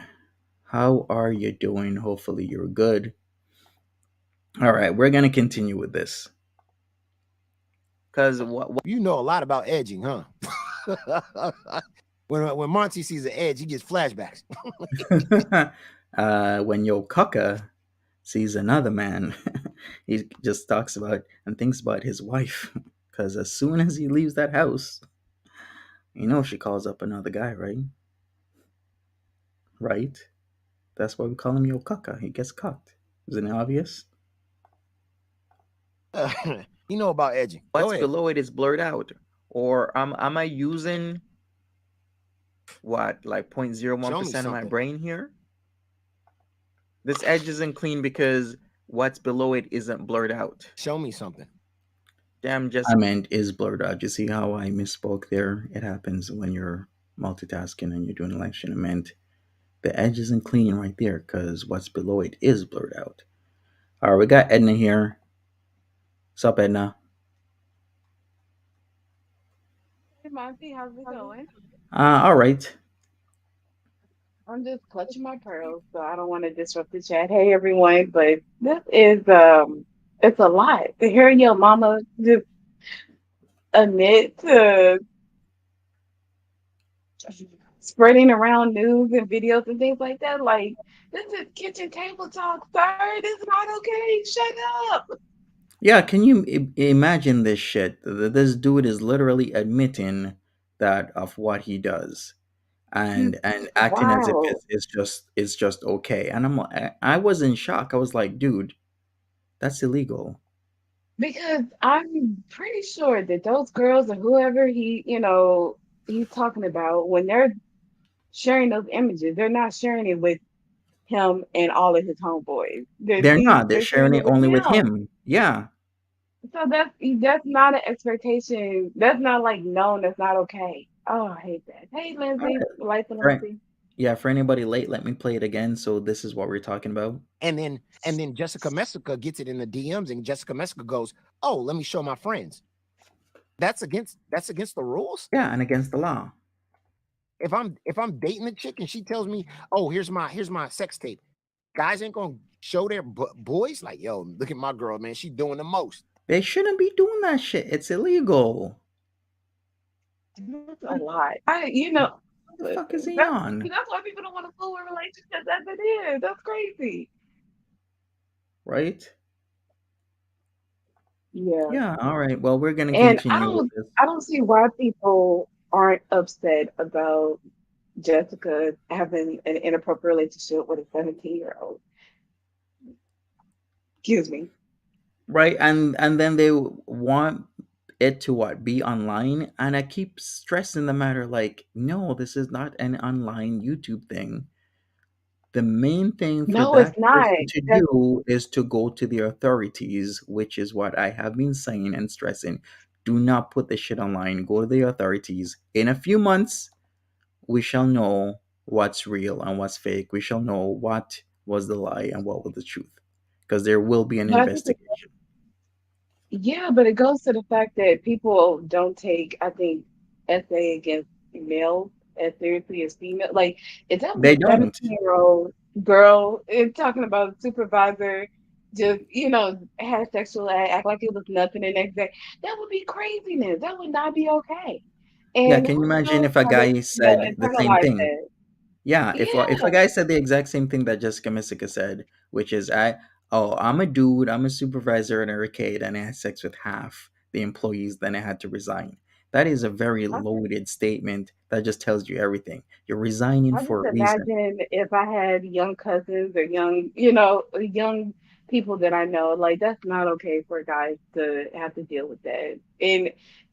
How are you doing? Hopefully you're good. All right, we're gonna continue with this. Cause what? You know a lot about edging, huh? when Monty sees an edge, he gets flashbacks. When your cucka sees another man, he just talks about and thinks about his wife. Cause as soon as he leaves that house, she calls up another guy, right? Right. That's why we call him your cucka. He gets cucked. Isn't it obvious? You know about edging. What's below it is blurred out. Or am I using what, like 0.01% of my brain here? This edge isn't clean because what's below it isn't blurred out. Show me something. Damn, just I meant is blurred out. You see how I misspoke there? It happens when you're multitasking and you're doing live stream. I meant the edge isn't clean right there because what's below it is blurred out. All right, we got Edna here. What's up, Edna? Hey, Monty, how's it going? All right. I'm just clutching my pearls, so I don't want to disrupt the chat. Hey, everyone, but this is it's a lot to hear your mama just admit to spreading around news and videos and things like that. Like, this is kitchen table talk, sir. This is not okay. Shut up. Yeah, can you imagine this shit? This dude is literally admitting that of what he does, and acting as if Wow. it's just okay. And I was in shock. I was like, dude, that's illegal. Because I'm pretty sure that those girls or whoever he's talking about, when they're sharing those images, they're not sharing it with him and all of his homeboys. They're not. They're They're sharing sharing it it with only with him. him. Yeah, So that's not an expectation. That's not like known. That's not okay. Oh, I hate that. Hey, all Lindsay, life and right. Lindsay. Yeah, for anybody late, let me play it again. So this is what we're talking about. And then Jessica Messica gets it in the DMs, and Jessica Messica goes, "Oh, let me show my friends." That's against the rules. Yeah, and against the law. If I'm dating a chick and she tells me, "Oh, here's my sex tape," guys ain't gonna show their boys like, "Yo, look at my girl, man. She doing the most." They shouldn't be doing that shit. It's illegal. That's a lot. What the fuck is Listen, he on? that's why people don't want to fool with relationships as it is. That's crazy. Right? Yeah. Yeah. All right. Well, we're gonna And continue with this. I don't see why people aren't upset about Jessica having an inappropriate relationship with a 17-year-old. Excuse me. Right, and then they want it to what, be online, and I keep stressing the matter like, no, this is not an online YouTube thing. The main thing for No, it's that not. person to do is to go to the authorities, which is what I have been saying and stressing. Do not put this shit online. Go to the authorities. In a few months, we shall know what's real and what's fake. We shall know what was the lie and what was the truth, because there will be an But I think investigation. yeah, but it goes to the fact that people don't take, I think, essay against males as seriously as female. Like, if that was They a don't. 17-year-old, girl and talking about a supervisor just, had sexual act like it was nothing the next day. That would be craziness. That would not be okay. Yeah, And can you who imagine knows if a how they, guy said the same internalize thing? that. Yeah, if a Yeah, guy said the exact same thing that Jessica Mystica said, which is I'm a dude, I'm a supervisor in a arcade, and I had sex with half the employees, then I had to resign. That is a very I just, loaded statement that just tells you everything. You're resigning I for just a reason. imagine if I had young cousins or young, young people that I know, like that's not okay for guys to have to deal with that.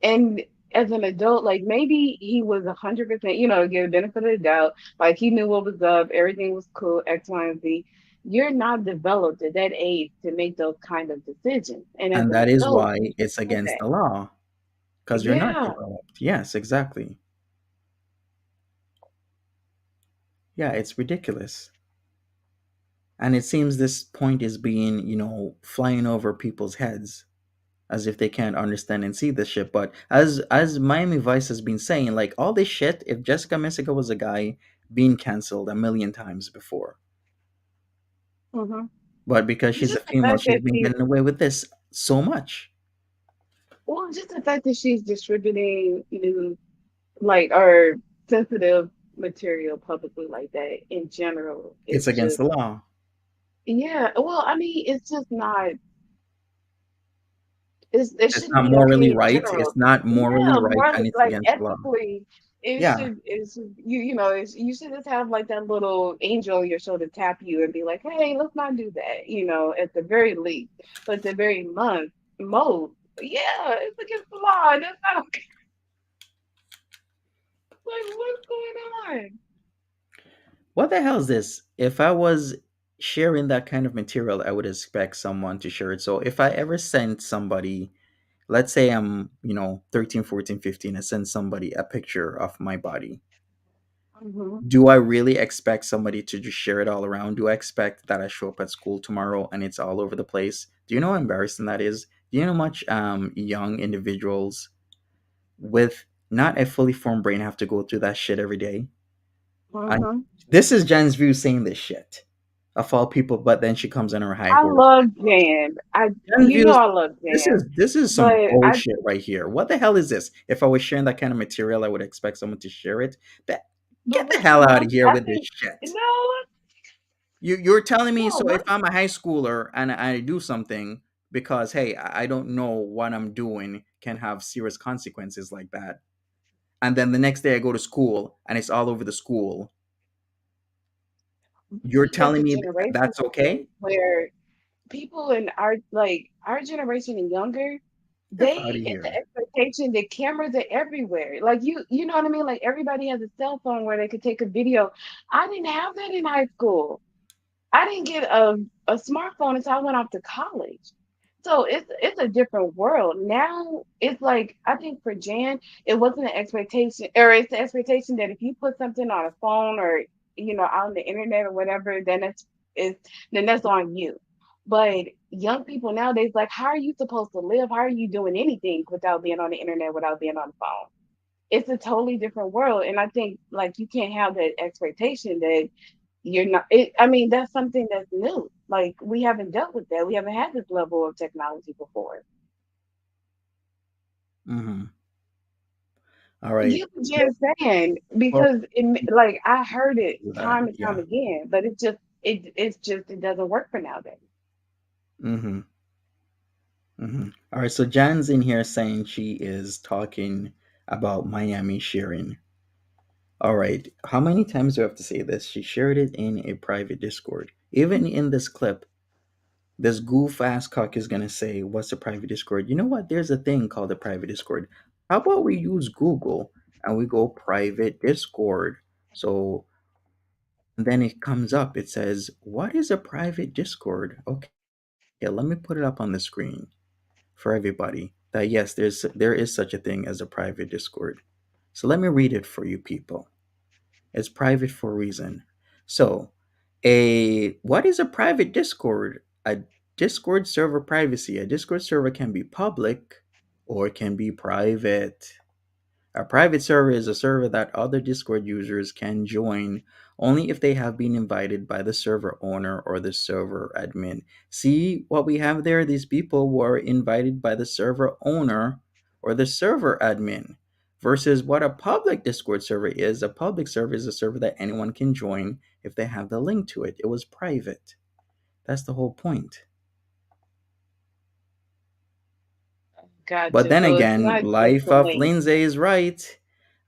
And as an adult, like maybe he was 100%, give the benefit of the doubt, like he knew what was up, everything was cool, X, Y, and Z. You're not developed at that age to make those kind of decisions. And as And an that is adult, why you should it's know against that. the law, because you're not Yeah. developed. Yes, exactly. Yeah, it's ridiculous. And it seems this point is being, flying over people's heads as if they can't understand and see this shit. But as Miami Vice has been saying, like all this shit, if Jessica Messica was a guy, being canceled a million times before. Hmm. But because she's a Just the female, fact she's that been she's getting away with this so much. Well, just the fact that she's distributing news like or sensitive material publicly like that in general It's is against just the law. yeah. Well, I mean, it's just not. It It's shouldn't not be morally okay in right. general. It's not morally Yeah, right, more and it's like against the law. ethically, it Yeah, should it's you should just have like that little angel on your shoulder tap you and be like, hey, let's not do that. At the very least, but at the very most, yeah, it's against the law, and that's not okay. Like, what's going on? what the hell is this? If I was sharing that kind of material, I would expect someone to share it. So if I ever sent somebody, let's say I'm, 13, 14, 15, I send somebody a picture of my body. Hmm. Do I really expect somebody to just share it all around? Do I expect that I show up at school tomorrow and it's all over the place? Do you know how embarrassing that is? Do you know how much young individuals with not a fully formed brain have to go through that shit every day? And Hmm. this is Jen's view saying this shit of all people, but then she comes on her high I horse. love Jan. Jen's views. I love This Jan, is this is but some I bullshit right here. What the hell is this? If I was sharing that kind of material, I would expect someone to share it. That but get the what hell out of most here I with this think shit. no You're telling me, no so if what I'm a high schooler and I do something because hey, I don't know what I'm doing can have serious consequences like that. And then the next day I go to school and it's all over the school. You're that's telling a me generational that's okay? thing where people in our generation and younger, F out of it's the here. expectation that cameras are everywhere. Like you know what I mean? Like everybody has a cell phone where they could take a video. I didn't have that in high school. I didn't get a smartphone until I went off to college. So it's a different world. Now it's like I think for Jan, it wasn't an expectation or it's the expectation that if you put something on a phone or out on the internet or whatever, is then that's on you. But young people nowadays, like, how are you supposed to live? How are you doing anything without being on the internet, without being on the phone? It's a totally different world. And I think like you can't have that expectation that you're not I mean, that's something that's new. Like we haven't dealt with that. We haven't had this level of technology before. Hmm. All right. You just saying Well, because like I heard it do that. time and time Yeah. again, but it doesn't work for nowadays. Mm-hmm. Mm-hmm. All right. So Jan's in here saying she is talking about Miami sharing. All right. How many times do I have to say this? She shared it in a private Discord. Even in this clip, this goof ass cock is gonna say, "What's a private Discord?" You know what? There's a thing called a private Discord. How about we use Google and we go private Discord? So then it comes up. It says, "What is a private Discord?" Okay, let me put it up on the screen for everybody. That yes, there is such a thing as a private Discord. So let me read it for you people. It's private for a reason. So, a what is a private Discord? A Discord server privacy. A Discord server can be public or it can be private. A private server is a server that other Discord users can join only if they have been invited by the server owner or the server admin. See what we have there? These people were invited by the server owner or the server admin. Versus what a public Discord server is. A public server is a server that anyone can join if they have the link to it. It was private. That's the whole point. But Gotcha. then So it's again, not just life the of link. Lindsay is right.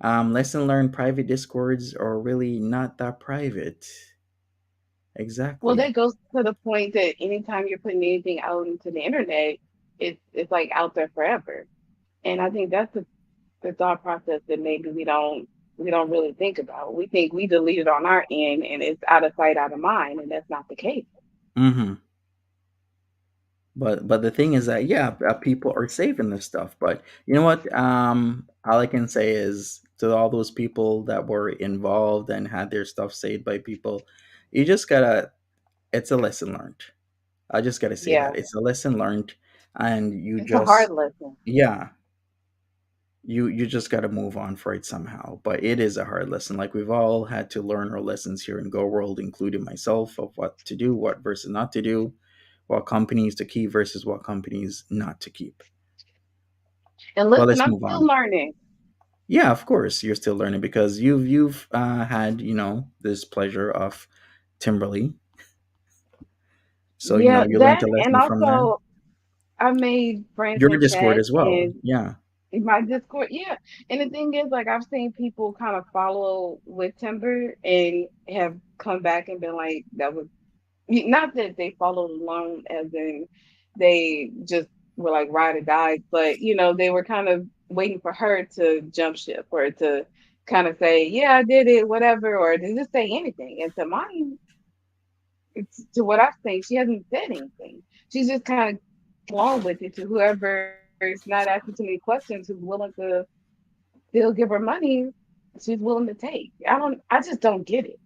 Lesson learned, private discords are really not that private. Well, Exactly. that goes to the point that anytime you're putting anything out into the internet, it's like out there forever. And I think that's the thought process that maybe we don't really think about. We think we delete it on our end and it's out of sight, out of mind, and that's not the case. Mm-hmm. But the thing is that yeah, people are saving this stuff. But you know what? All I can say is to all those people that were involved and had their stuff saved by people, you just gotta. It's a lesson learned. I just gotta say Yeah, that it's a lesson learned, and you it's a hard just lesson. yeah, you just got to move on for it somehow. But it is a hard lesson. Like we've all had to learn our lessons here in Go World, including myself, of what to do, what versus not to do, what companies to keep versus what companies not to keep. And But listen, let's I'm move still on. learning. Yeah, of course you're still learning because you've had this pleasure of Timberly, so Yeah, you learned that a and lesson from there. also I made friends Your in Discord chat as well. and Yeah. in my Discord, yeah. And the thing is, like, I've seen people kind of follow with Timber and have come back and been like, that was not that they followed along, as in they just were like ride or die, but they were kind of waiting for her to jump ship or to kind of say, yeah, I did it, whatever, or to just say anything. And to mine, it's to what I've seen, she hasn't said anything. She's just kind of flowing with it to whoever is not asking too many questions, who's willing to still give her money, she's willing to take. I just don't get it.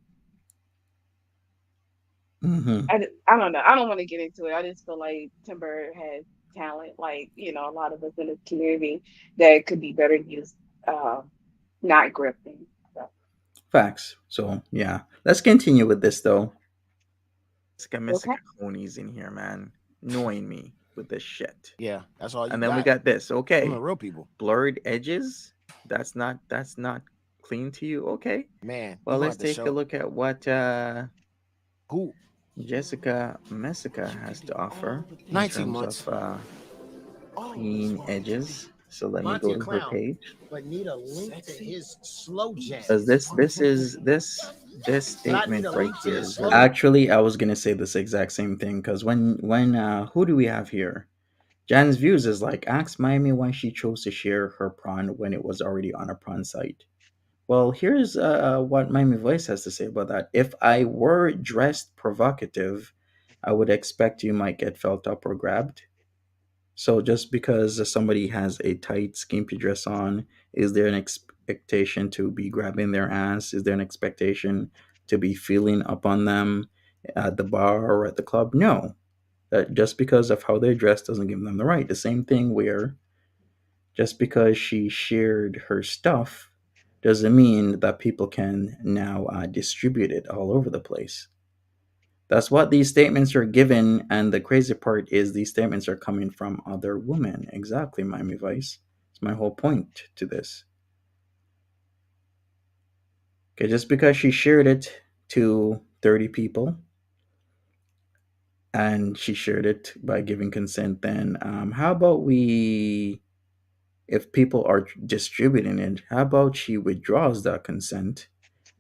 Hmm. I don't know. I don't want to get into it. I just feel like Timber has talent, like, a lot of us in this community that could be better used, uh, not grifting. So, Facts. So yeah, let's continue with this though. Okay. Jessica Honey's in here, man, annoying me with this shit. Yeah, that's all you And then we got. got this. Them the Okay, real people. blurred edges. That's not clean to you. Okay. Man, Well, you're gonna let's have to take a show look at what who Jessica Messica has to offer in 19 terms of months. clean edges. So let me Monty go a to her clown, page but need a link to his slow because jams. this But I need statement a right link to here his is slow. actually I was gonna say this exact same thing because when who do we have here? Jan's views is like ask Miami why she chose to share her prawn when it was already on a prawn site. Well, here's what Miami Voice has to say about that. If I were dressed provocative, I would expect you might get felt up or grabbed. So just because somebody has a tight, skimpy dress on, is there an expectation to be grabbing their ass? Is there an expectation to be feeling up on them at the bar or at the club? No. Just because of how they're dressed doesn't give them the right. The same thing where just because she shared her stuff doesn't mean that people can now distribute it all over the place. That's what these statements are given, and the crazy part is these statements are coming from other women. Exactly, Miami Vice. It's my whole point to this. Okay, just because she shared it to 30 people and she shared it by giving consent, then how about we, if people are distributing it, how about she withdraws that consent?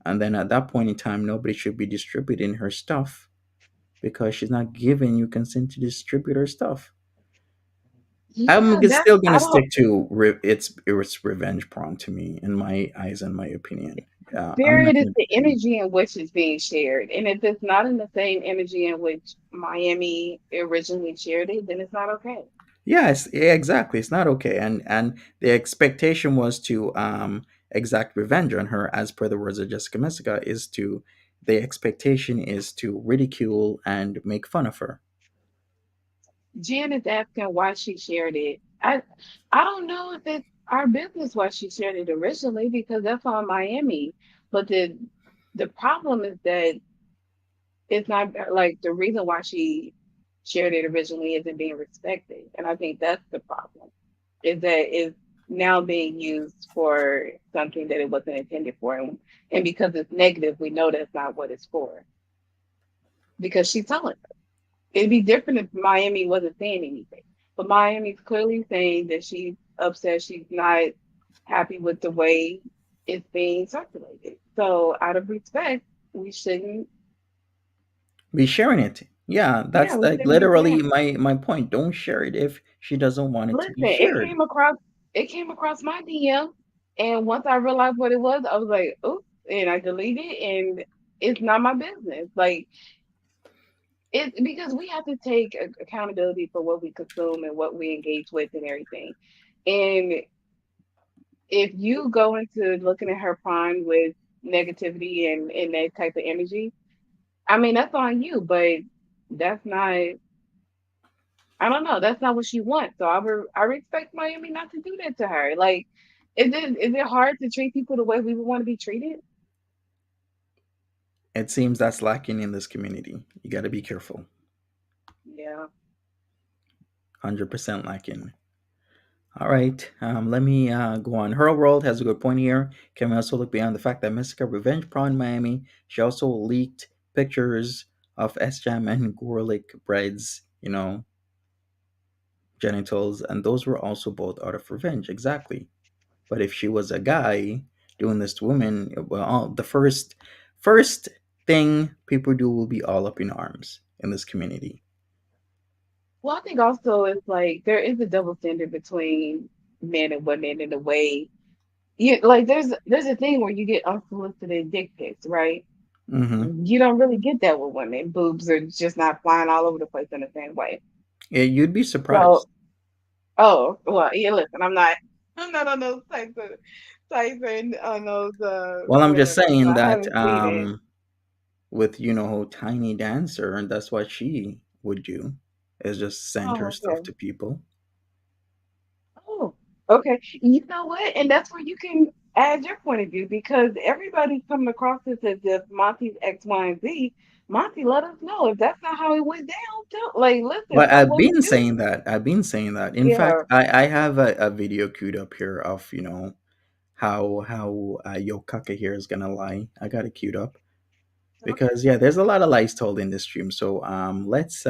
And then at that point in time, nobody should be distributing her stuff because she's not giving you consent to distribute her stuff. yeah, that Still gonna I don't. stick to it's revenge porn to me, in my eyes and my opinion. I'm not Spirit is gonna the be. energy in which is being shared, and if it's not in the same energy in which Miami originally shared it, then it's not okay. Yes, yeah, exactly. It's not okay, and the expectation was to exact revenge on her, as per the words of Jessica Messica, is to the expectation is to ridicule and make fun of her. Jen is asking why she shared it. I don't know if it. our business why she shared it originally because that's on Miami. But the problem is that it's not like the reason why she shared it originally isn't being respected. And I think that's the problem. Is that it's now being used for something that it wasn't intended for. And because it's negative, we know that's not what it's for. Because she's telling us. It'd be different if Miami wasn't saying anything. But Miami's clearly saying that she's upset, she's not happy with the way it's being circulated. So out of respect, we shouldn't, Be sharing it. Yeah, yeah, that's we like shouldn't be literally saying. my point. Don't share it if she doesn't want it to Listen, be shared. it came across my DM, and once I realized what it was, I was like, oops, and I deleted it, and it's not my business. Like it's because we have to take accountability for what we consume and what we engage with and everything. And if you go into looking at her prime with negativity and that type of energy, I mean that's on you, but that's not. I don't know. That's not what she wants. So I respect Miami not to do that to her. Like, is it hard to treat people the way we would want to be treated? It seems that's lacking in this community. You got to be careful. Yeah. 100% lacking. All right, let me go on. Her World has a good point here. Can we also look beyond the fact that Mystical revenge prawn Miami? She also leaked pictures of S Jam and Gorlick Bread's, genitals, and those were also both out of revenge. Exactly. But if she was a guy doing this to women, well, the first thing people do will be all up in arms in this community. Well, I think also it's like there is a double standard between men and women in a way. You like there's a thing where you get unsolicited dick pics, right? Hmm. You don't really get that with women. Boobs are just not flying all over the place in the same way. Yeah, you'd be So, surprised. oh well, yeah. Listen, I'm not on those types and on those Well, I'm just whatever. So saying I that haven't seen it. with Tiny Dancer, and that's what she would do, is just send her Oh, stuff okay. to people. Oh, okay. You know what? And that's where you can add your point of view because everybody's coming across this as if Monty's X, Y, and Z. Monty, let us know if that's not how it went down. Like, listen, Well, what I've will we been do? saying that. I've been saying that. In fact, Yeah. I have a video queued up here of how Yokaka here is gonna lie. I got it queued up Okay. because yeah, there's a lot of lies told in this stream. So let's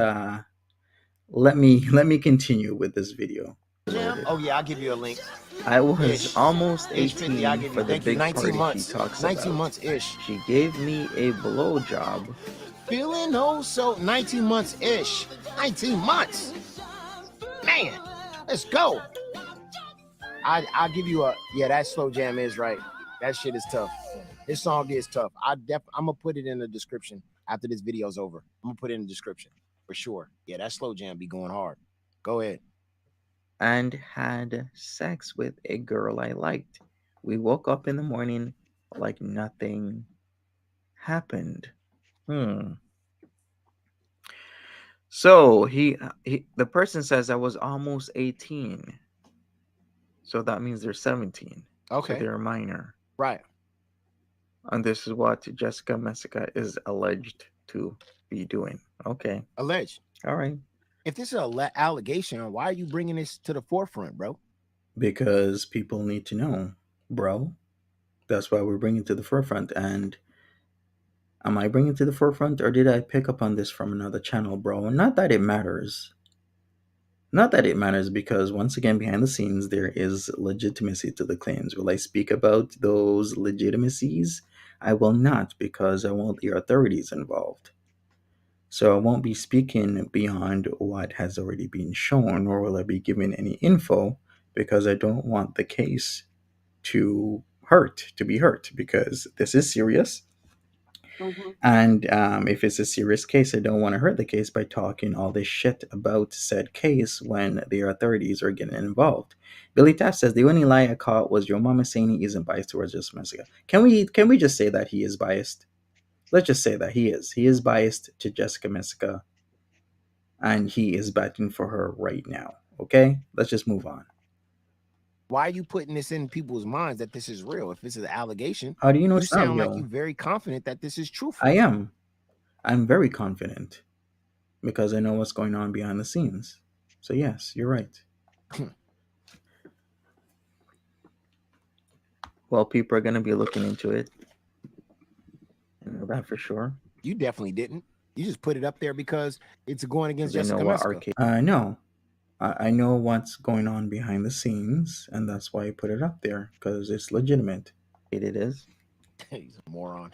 let me continue with this video loaded. Oh yeah, I'll give you a link. I was Ish. almost Ish 50, I'll 18 give for you. the Thank you. big 19 party she months. talks 19 about. months ish. She gave me a blowjob. Feeling oh so 19 months ish. 19 months. Man, let's go. I'll give you a yeah, that slow jam is right. That shit is tough. This song is tough. I'm gonna put it in the description after this video's over. I'm gonna put it in the description for sure. Yeah, that slow jam be going hard. Go ahead. And had sex with a girl I liked. We woke up in the morning like nothing happened. Hmm. So the person says I was almost 18. So that means they're 17. So Okay. they're a minor. Right. And this is what Jessica Messica is alleged to be doing. Okay. Alleged. All right. If this is a allegation, why are you bringing this to the forefront, bro? Because people need to know, bro. That's why we're bringing it to the forefront. And am I bringing it to the forefront or did I pick up on this from another channel, bro? Not that it matters. Not that it matters because once again, behind the scenes, there is legitimacy to the claims. Will I speak about those legitimacies? I will not because I want the authorities involved. So I won't be speaking beyond what has already been shown, nor will I be giving any info because I don't want the case to be hurt, because this is serious. Mm-hmm. And if it's a serious case, I don't want to hurt the case by talking all this shit about said case when the authorities are getting involved. Billy Taft says the only lie I caught was your mama saying he isn't biased towards Jessica Messica. Can we just say that he is biased? Let's just say that he is. He is biased to Jessica Messica, and he is batting for her right now. Okay, let's just move on. Why are you putting this in people's minds that this is real? If this is an allegation, How do you know you it's not sound like real? you're very confident that this is truthful. I am. I'm very confident because I know what's going on behind the scenes. So yes, you're right. Well, people are gonna be looking into it. I know that for sure. You definitely didn't. You just put it up there because it's going against Because I know Jessica what Meska. I know. I know what's going on behind the scenes, and that's why I put it up there because it's legitimate. It is. He's a moron.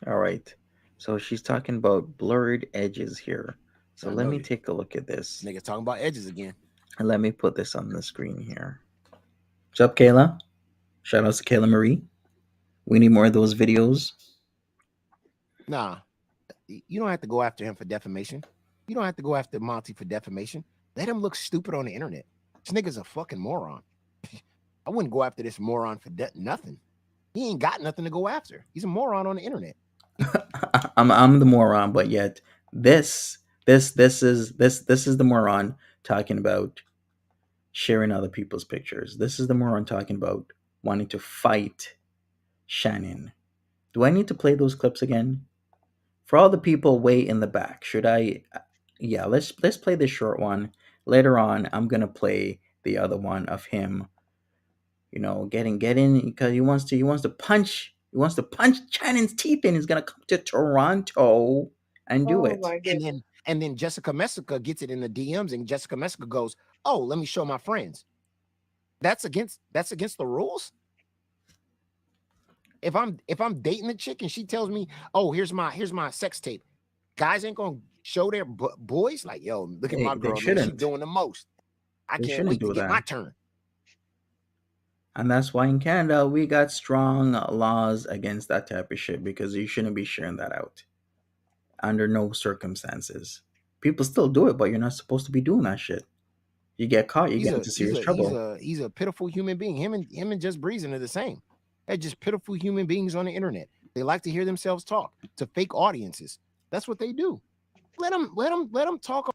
All right. So she's talking about blurred edges here. So I let me noticed. take a look at this. Niggas talking about edges again. And let me put this on the screen here. What's up, Kayla? Shout out to Kayla Marie. We need more of those videos. Nah, you don't have to go after him for defamation. You don't have to go after Monty for defamation. Let him look stupid on the internet. This nigga's a fucking moron. I wouldn't go after this moron for nothing. He ain't got nothing to go after. He's a moron on the internet. I'm the moron, but yet this is the moron talking about sharing other people's pictures. This is the moron talking about wanting to fight Shannon. Do I need to play those clips again? For all the people way in the back, should I? Yeah, let's play this short one. Later on, I'm gonna play the other one of him. You know, getting because he wants to punch Shannon's teeth in. He's gonna come to Toronto and do Oh it. my goodness. And then Jessica Messica gets it in the DMs, and Jessica Messica goes, "Oh, let me show my friends." That's against the rules. If I'm dating a chick and she tells me, "Oh, here's my sex tape," guys ain't gonna show their boys like, "Yo, look at my They girl, man. She shouldn't. doing the most. I They can't shouldn't wait to do get my that. turn." And that's why in Canada we got strong laws against that type of shit because you shouldn't be sharing that out under no circumstances. People still do it, but you're not supposed to be doing that shit. You get caught, you He's get a into he's serious a he's trouble. a he's a pitiful human being. Him and Just Breezing are the same. They're just pitiful human beings on the internet. They like to hear themselves talk to fake audiences. That's what they do. Let them talk.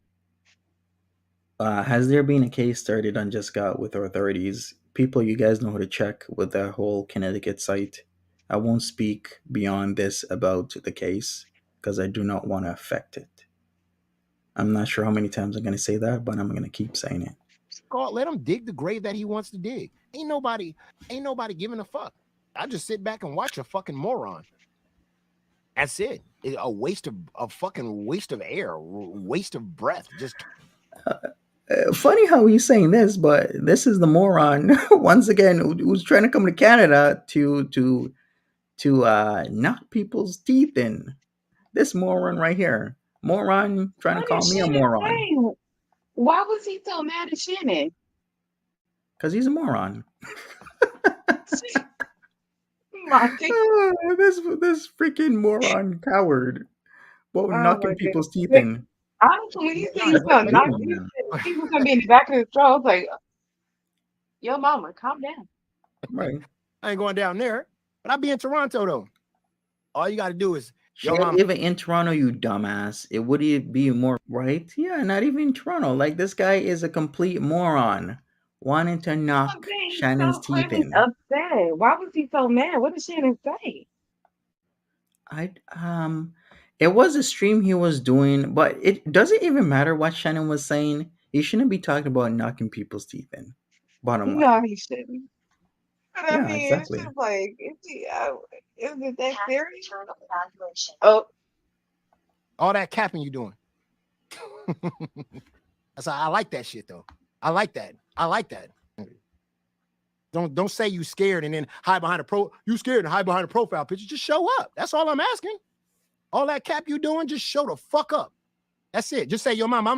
Has there been a case started on Just Got with our authorities? People, you guys know how to check with that whole Connecticut site. I won't speak beyond this about the case because I do not want to affect it. I'm not sure how many times I'm going to say that, but I'm going to keep saying it. Let him dig the grave that he wants to dig. Ain't nobody giving a fuck. I just sit back and watch a fucking moron. That's it. It's a fucking waste of air, waste of breath. Just Funny how he's saying this, but this is the moron once again who's trying to come to Canada to knock people's teeth in. This moron right here, moron trying to What did call me a Shannon moron say? Why was he so mad at Shannon? because he's a moron. Monty. This freaking moron coward. What Oh knocking my people's goodness. teeth in? Honestly, when you said nah, he's gonna but knock, Come you on, said he was gonna be in the back of his throat. I was like, yo, mama, calm down. right? I ain't going down there. But I'll be in Toronto though. All you got to do is, yo, Shit, mama. even in Toronto, you dumbass. It would it be more right? Yeah, not even in Toronto. Like this guy is a complete moron, wanting to I'm knock saying he's Shannon's so teeth clearly in. upset. Why was he so mad? What did Shannon say? I it was a stream he was doing, but it doesn't even matter what Shannon was saying. He shouldn't be talking about knocking people's teeth in. Bottom No, line. he shouldn't. But I Yeah, mean, it's exactly. just like, is it that serious? Oh, All that capping you doing. I like that shit though. I like that. Don't say you scared and then hide behind you scared and hide behind a profile picture. Just show up. That's all I'm asking. All that cap you doing, just show the fuck up. That's it. Just say, yo, mom, I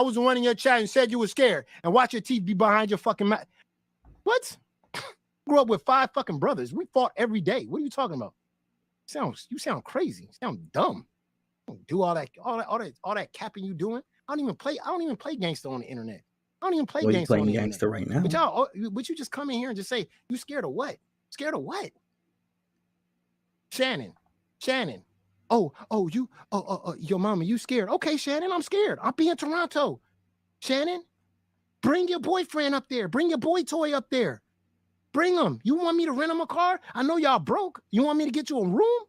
was the one in your chat and said you were scared. And watch your teeth be behind your fucking mouth. What? Grew up with 5 fucking brothers. We fought every day. What are you talking about? You sound crazy. You sound dumb. Don't do all that capping you doing. I don't even play gangster on the internet. I don't even play Well, you gangster on playing the internet. gangster right now. But you just come in here and just say, you scared of what? Scared of what? Shannon. Your mama, you scared. Okay, Shannon, I'm scared. I'll be in Toronto. Shannon, Bring your boyfriend up there. Bring your boy toy up there. Bring him. You want me to rent him a car? I know y'all broke. You want me to get you a room?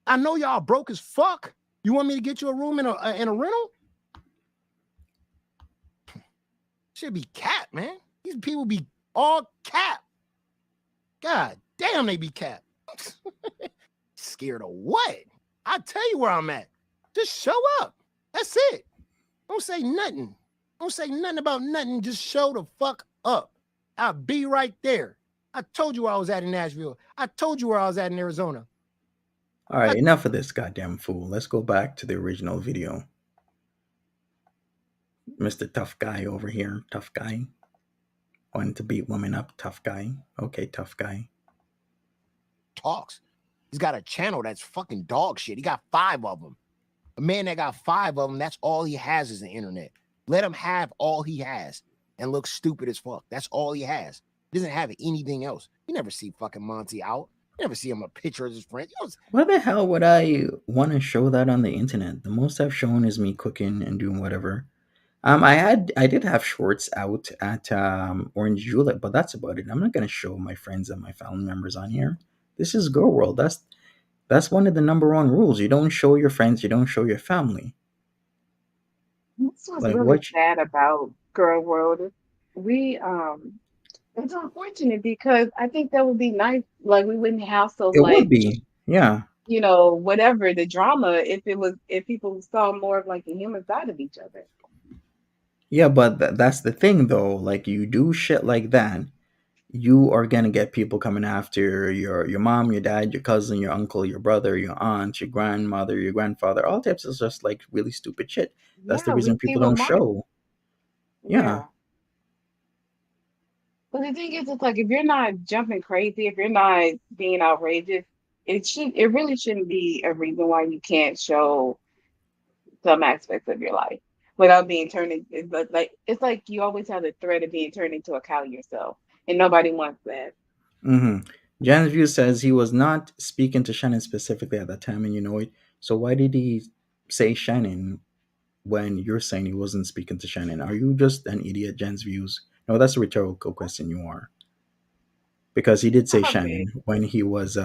I know y'all broke as fuck. You want me to get you a room in a rental? Should be cap, man. These people be all cap. God damn, they be cap. Scared of what? I tell you where I'm at. Just show up. That's it. Don't say nothing. Don't say nothing about nothing. Just show the fuck up. I'll be right there. I told you where I was at in Nashville. I told you where I was at in Arizona. All right, enough of this goddamn fool. Let's go back to the original video. Mr. Tough Guy over here. Tough guy. Wanting to beat women up. Tough guy. Okay, tough guy. Talks. He's got a channel that's fucking dog shit. He got 5 of them. A man that got 5 of them, that's all he has is the internet. Let him have all he has and look stupid as fuck. That's all he has. He doesn't have anything else. You never see fucking Monty out. You never see him a picture of his friend. Why the hell would I want to show that on the internet? The most I've shown is me cooking and doing whatever. I did have shorts out at Orange Julep, but that's about it. I'm not gonna show my friends and my family members on here. This is Girl World. That's one of the number one rules. You don't show your friends. You don't show your family. This was Like really what? sad about Girl World. We it's unfortunate because I think that would be nice. Like we wouldn't have so It would like, be, yeah, whatever the drama if people saw more of like the human side of each other. yeah. But that's the thing, though. Like you do shit like that, you are gonna get people coming after your mom, your dad, your cousin, your uncle, your brother, your aunt, your grandmother, your grandfather. All types of just like really stupid shit. That's the Yeah, reason we see people what don't Mark. show. Yeah. Yeah. But the thing is, it's like if you're not jumping crazy, if you're not being outrageous, it really shouldn't be a reason why you can't show some aspects of your life without being turned into it's like you always have the threat of being turned into a cow yourself. And nobody wants that. Mm-hmm. Jan's view says he was not speaking to Shannon specifically at that time, and you know it. So why did he say Shannon when you're saying he wasn't speaking to Shannon? Are you just an idiot, Jan's views? No, that's a rhetorical question. You are, because he did say I mean, Shannon when he was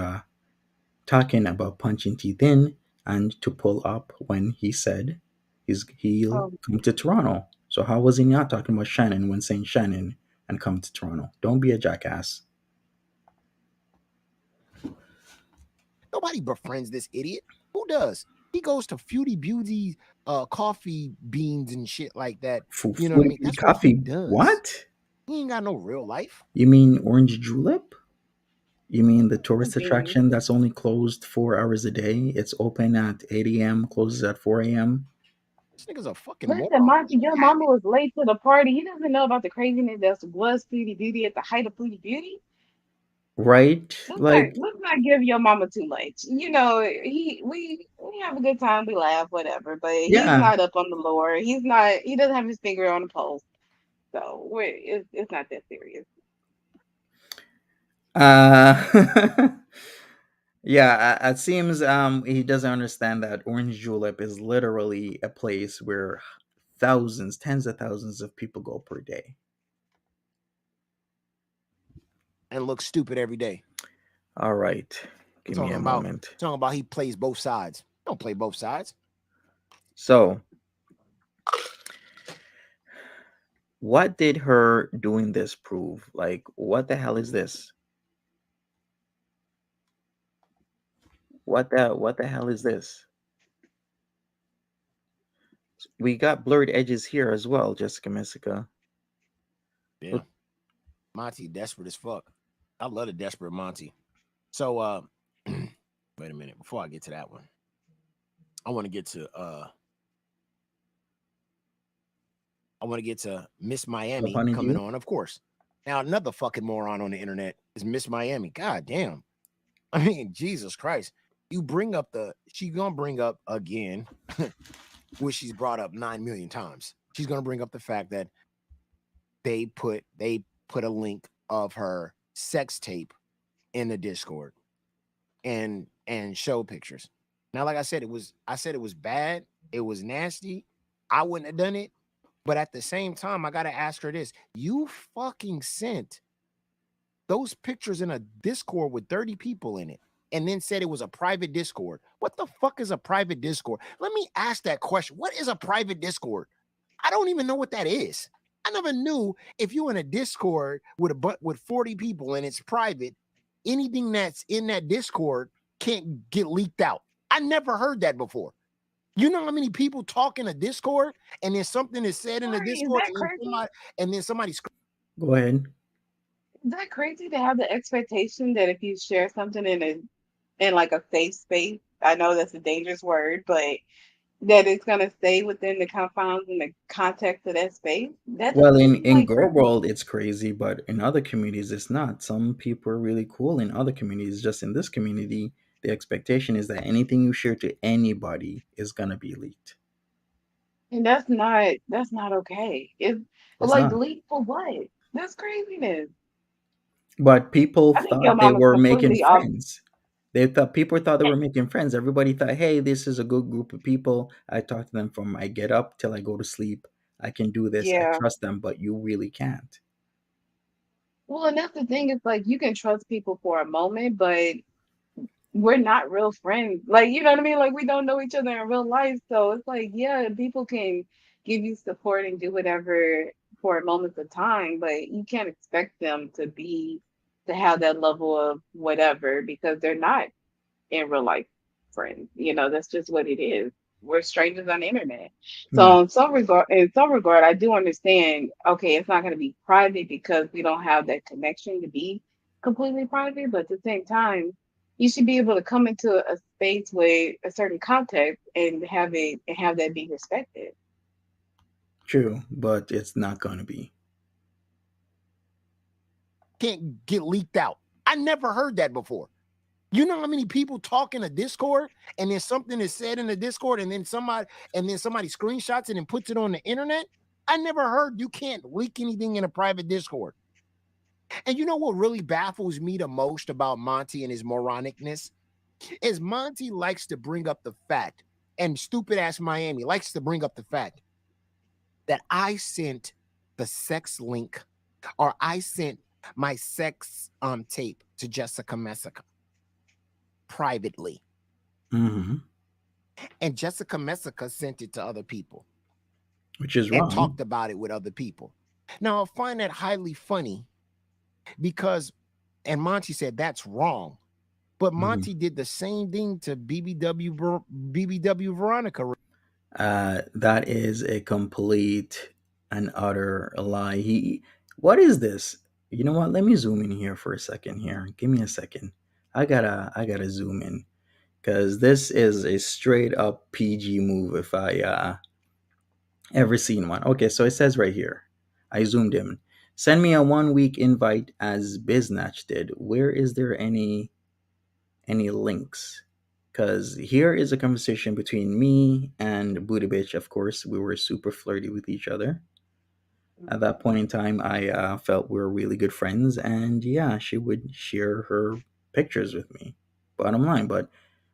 talking about punching teeth in and to pull up when he said he'll um, come to Toronto. So how was he not talking about Shannon when saying Shannon and come to Toronto? Don't be a jackass. Nobody befriends this idiot. Who does? He goes to Feudy Beauty coffee beans and shit like that. You know what I mean? That's what he Coffee? does. What? He ain't got no real life. You mean Orange Julep? You mean the I tourist mean, attraction that's only closed 4 hours a day? It's open at 8 a.m., closes at 4 a.m. This nigga's a fucking listen, moron. Monty, your mama was late to the party. He doesn't know about the craziness that was Foodie Beauty at the height of Foodie Beauty. Right? Like, Let's not give your mama too much. We have a good time, we laugh, whatever. But he's yeah. not up on the lore. He's not. He doesn't have his finger on the pulse. So it's not that serious. Uh, yeah, it seems he doesn't understand that Orange Julep is literally a place where thousands, tens of thousands of people go per day. And looks stupid every day. All right. Give me a moment. Talking about he plays both sides. Don't play both sides. So, what did her doing this prove? Like, what the hell is this? What the hell is this? We got blurred edges here as well, Jessica Messica. Yeah. Monty, desperate as fuck. I love the desperate Monty. So wait a minute. Before I get to that one, I want to get to Miss Miami coming on, of course. Now, another fucking moron on the internet is Miss Miami. God damn. I mean, Jesus Christ. She gonna bring up again, which she's brought up 9 million times. She's gonna bring up the fact that they put a link of her sex tape in the Discord and show pictures. Now, like I said, it was bad, it was nasty. I wouldn't have done it, But at the same time, I gotta ask her this: you fucking sent those pictures in a Discord with 30 people in it, and then said it was a private Discord. What the fuck is a private Discord? Let me ask that question. What is a private Discord? I don't even know what that is. I never knew if you're in a Discord with with 40 people and it's private, anything that's in that Discord can't get leaked out. I never heard that before. You know how many people talk in a Discord and then something is said in the Sorry, is Discord that crazy? and then somebody Go ahead. Is that crazy to have the expectation that if you share something in like a safe space, I know that's a dangerous word, but that it's gonna stay within the confines and the context of that space? That Well, just in seems like girl crazy. world, it's crazy, but in other communities, it's not. Some people are really cool in other communities. Just in this community, the expectation is that anything you share to anybody is gonna be leaked. And that's not okay. It's It's like not. delete for what? That's craziness. But people I think your thought they mom is were making completely off. friends. They thought people thought they were making friends. Everybody thought, "Hey, this is a good group of people. I talk to them from I get up till I go to sleep. I can do this. I Yeah. trust them." But you really can't. Well, and that's the thing, is like you can trust people for a moment, but we're not real friends. Like, you know what I mean? Like we don't know each other in real life. So it's like, yeah, people can give you support and do whatever for moments of time, but you can't expect them to have that level of whatever because they're not in real life friends. You know, that's just what it is. We're strangers on the internet. Yeah, So in some regard, I do understand. Okay, it's not going to be private because we don't have that connection to be completely private. But at the same time, you should be able to come into a space with a certain context and have that be respected. true, but it's not gonna be. can't get leaked out. I never heard that before. You know how many people talk in a Discord and then something is said in the Discord and then somebody screenshots it and puts it on the internet? I never heard you can't leak anything in a private Discord. And you know what really baffles me the most about Monty and his moronicness is Monty likes to bring up the fact, and stupid ass Miami likes to bring up the fact that I sent the sex link or I sent my sex tape to Jessica Messica privately. Hmm. And Jessica Messica sent it to other people Which is and wrong. talked about it with other people. Now, I find that highly funny because, and Monty said that's wrong. But Mhm. Monty did the same thing to BBW Veronica. That is a complete and utter lie. What is this? You know what? Let me zoom in here for a second. Here, give me a second. I gotta zoom in because this is a straight up PG move. If I ever seen one. Okay, so it says right here. I zoomed in. Send me a 1 week invite as Biznatch did. Where is there any links? Because here is a conversation between me and Booty Bitch. Of course, we were super flirty with each other. At that point in time, I felt we were really good friends, and yeah, she would share her pictures with me. Bottom line, but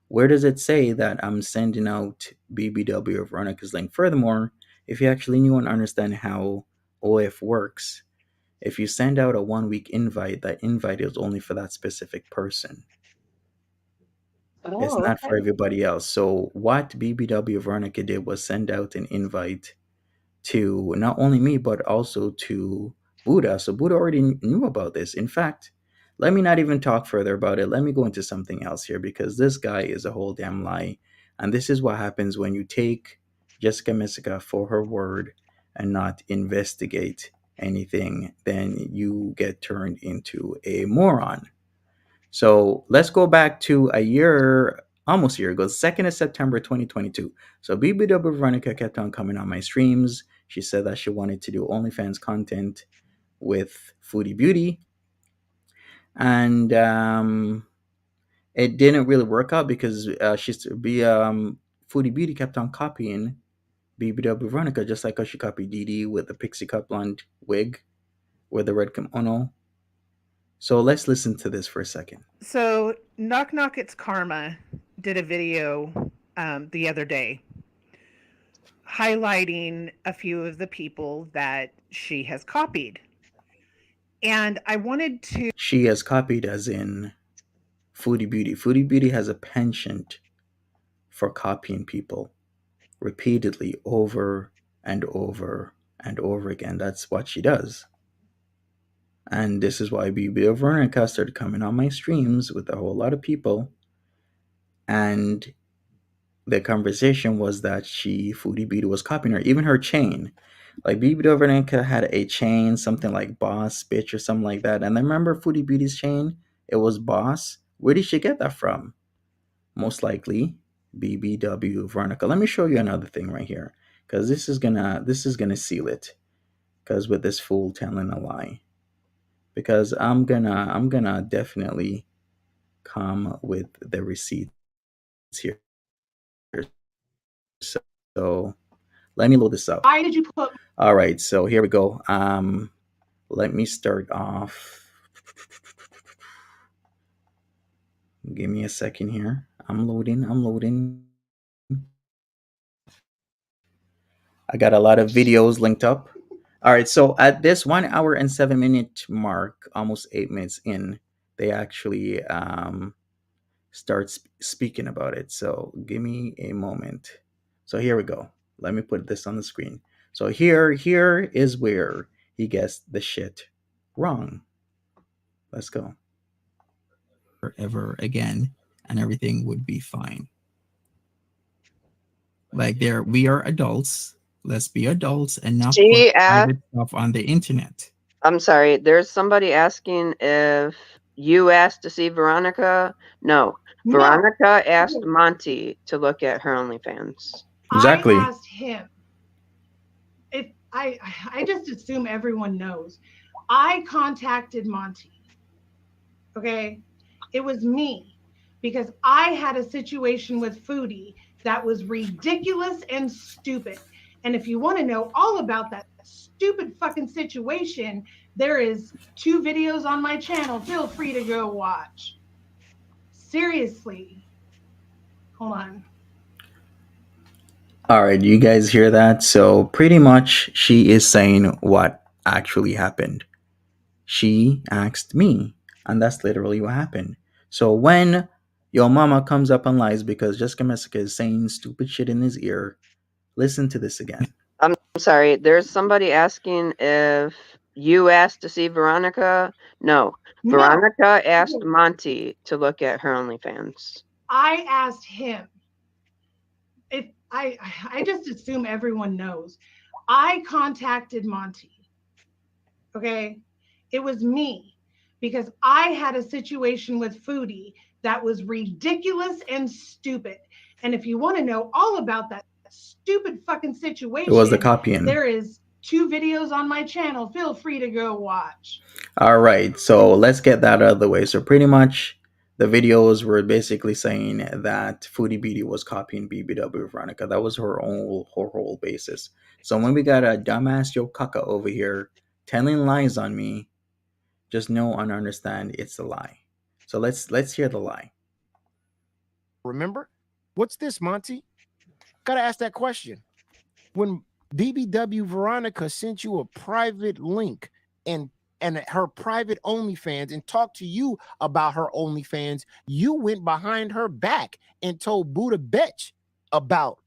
where does it say that I'm sending out BBW of Veronica's link? Furthermore, if you actually knew and understand how OF works, if you send out a 1 week invite, that invite is only for that specific person. It's Oh, not for okay. everybody else. So what BBW Veronica did was send out an invite to not only me but also to Buddha. So Buddha already knew about this. In fact, let me not even talk further about it. Let me go into something else here because this guy is a whole damn lie. And this is what happens when you take Jessica Messica for her word and not investigate anything, then you get turned into a moron. So let's go back to a year, almost a year ago, 2nd of September 2022. So BBW Veronica kept on coming on my streams. She said that she wanted to do OnlyFans content with Foodie Beauty. And it didn't really work out because Foodie Beauty kept on copying BBW Veronica, just like how she copied Dee Dee with the pixie cut blonde wig with the red kimono. So let's listen to this for a second. So, Knock Knock It's Karma did a video the other day highlighting a few of the people that she has copied. And I wanted to. She has copied, as in Foodie Beauty. Foodie Beauty has a penchant for copying people repeatedly over and over and over again. That's what she does. And this is why BB Veronica started coming on my streams with a whole lot of people. And the conversation was that Foodie Beauty, was copying her, even her chain. Like BB Veronica had a chain, something like Boss Bitch or something like that. And I remember Foodie Beauty's chain, it was Boss. Where did she get that from? Most likely BBW Veronica. Let me show you another thing right here, because this is gonna seal it. Because with this fool telling a lie, because I'm gonna definitely come with the receipts here. So let me load this up. Why did you put? All right, so here we go. Let me start off. Give me a second here. I'm loading. I got a lot of videos linked up. All right, so at this 1 hour and 7 minute mark, almost 8 minutes in, they actually start speaking about it. So give me a moment. So here we go. Let me put this on the screen. So here is where he gets the shit wrong. Let's go. Ever again, and everything would be fine. Like we are adults. Let's be adults and not put She asked, private stuff on the internet. I'm sorry, there's somebody asking if you asked to see Veronica. No, No. Veronica asked Monty to look at her OnlyFans. Exactly. I asked him. I just assume everyone knows. I contacted Monty. Okay, it was me, because I had a situation with Foodie that was ridiculous and stupid. And if you want to know all about that stupid fucking situation, there is 2 videos on my channel. Feel free to go watch. Seriously. Hold on. All right, you guys hear that? So pretty much she is saying what actually happened. She asked me, and that's literally what happened. So when your mama comes up and lies because Jessica Messica is saying stupid shit in his ear, listen to this again. I'm sorry, there's somebody asking if you asked to see Veronica. No, Veronica asked Monty to look at her OnlyFans. I asked him. I just assume everyone knows. I contacted Monty. Okay, it was me, because I had a situation with Foodie that was ridiculous and stupid. And if you want to know all about that stupid fucking situation, It was the copying. there is 2 videos on my channel. Feel free to go watch. All right, so let's get that out of the way. So pretty much the videos were basically saying that Foodie Beauty was copying BBW Veronica. That was her whole basis. So when we got a dumbass Joe Kaka over here telling lies on me, just know and understand it's a lie. So let's hear the lie. Remember? What's this, Monty? Gotta ask that question. When BBW Veronica sent you a private link and her private OnlyFans and talked to you about her OnlyFans, you went behind her back and told Buddha Betch about.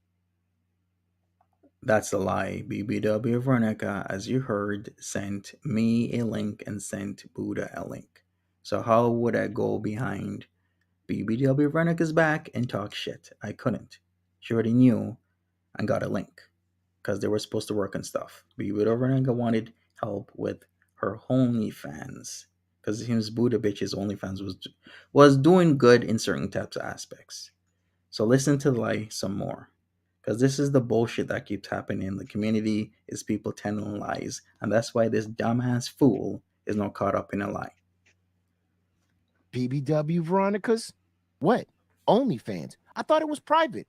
That's a lie. BBW Veronica, as you heard, sent me a link and sent Buddha a link. So how would I go behind BBW Veronica's back and talk shit? I couldn't. She already knew and got a link because they were supposed to work on stuff. BBW Veronica wanted help with her OnlyFans because his Buddha bitch's OnlyFans was doing good in certain types of aspects. So listen to the lie some more, because this is the bullshit that keeps happening in the community, is people telling lies, and that's why this dumbass fool is not caught up in a lie. BBW Veronica's what? OnlyFans. I thought it was private.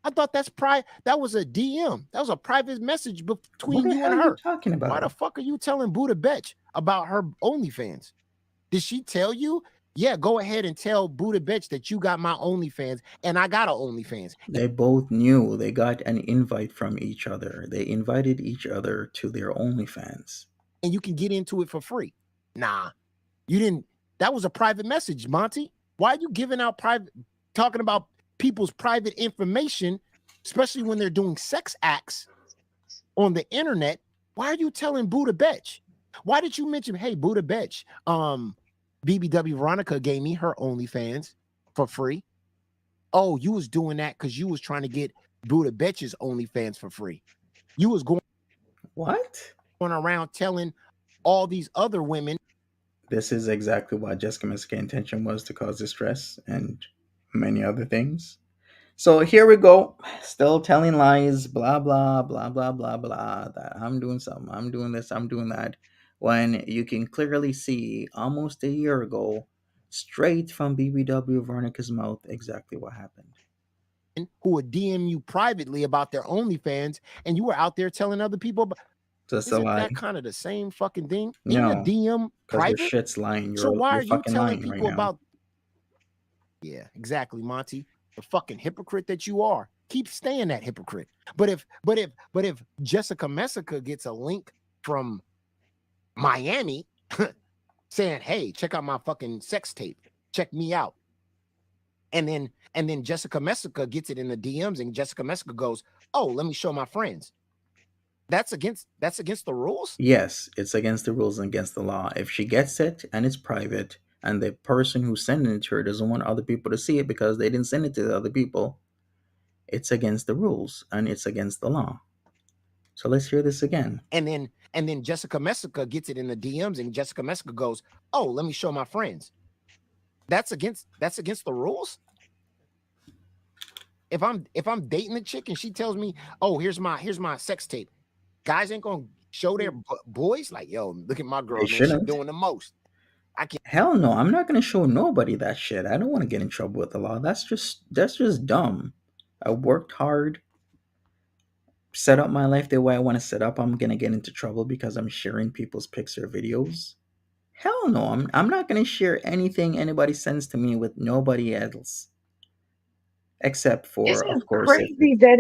I thought that was a DM. That was a private message between you and her. What are you talking about? Why the fuck are you telling Buddha Betch about her OnlyFans? Did she tell you Yeah, go ahead and tell Buddha bitch that you got my OnlyFans and I got a OnlyFans. They both knew they got an invite from each other. They invited each other to their OnlyFans. And you can get into it for free. Nah, you didn't. That was a private message, Monty. Why are you giving out talking about people's private information, especially when they're doing sex acts on the internet? Why are you telling Buddha Betch? Why did you mention, hey, Buddha Betch, BBW Veronica gave me her OnlyFans for free? Oh, you was doing that because you was trying to get Buddha Betch's OnlyFans for free. You was going What? around telling all these other women. This is exactly what Jessica Messick's intention was, to cause distress and many other things. So here we go, still telling lies, blah blah blah blah blah blah. That I'm doing something, I'm doing this, I'm doing that. When you can clearly see almost a year ago, straight from BBW Veronica's mouth, exactly what happened. Who would DM you privately about their OnlyFans, and you were out there telling other people about. Just a Isn't lie. that kind of the same fucking thing? In your No, DM because your private? shit's lying. So why You're are you fucking telling lying right people now. about? Yeah, exactly, Monty. The fucking hypocrite that you are. Keep staying that hypocrite. But if Jessica Messica gets a link from Miami saying, hey, check out my fucking sex tape. Check me out. And then Jessica Messica gets it in the DMs, and Jessica Messica goes, oh, let me show my friends. That's against the rules? Yes, it's against the rules and against the law. If she gets it and it's private, and the person who's sending it to her doesn't want other people to see it because they didn't send it to the other people, it's against the rules and it's against the law. So let's hear this again. And then Jessica Messica gets it in the DMs, and Jessica Messica goes, oh, let me show my friends. That's against the rules? If I'm dating a chick and she tells me, oh, here's my sex tape, guys ain't gonna show their boys like, yo, look at my girl, They man, she shouldn't. doing the most. Hell no, I'm not gonna show nobody that shit. I don't want to get in trouble with the law. That's just dumb. I worked hard, set up my life the way I want to set up. I'm gonna get into trouble because I'm sharing people's pics or videos. Hell no, I'm not gonna share anything anybody sends to me with nobody else, except It's for, of just course, if crazy it's, that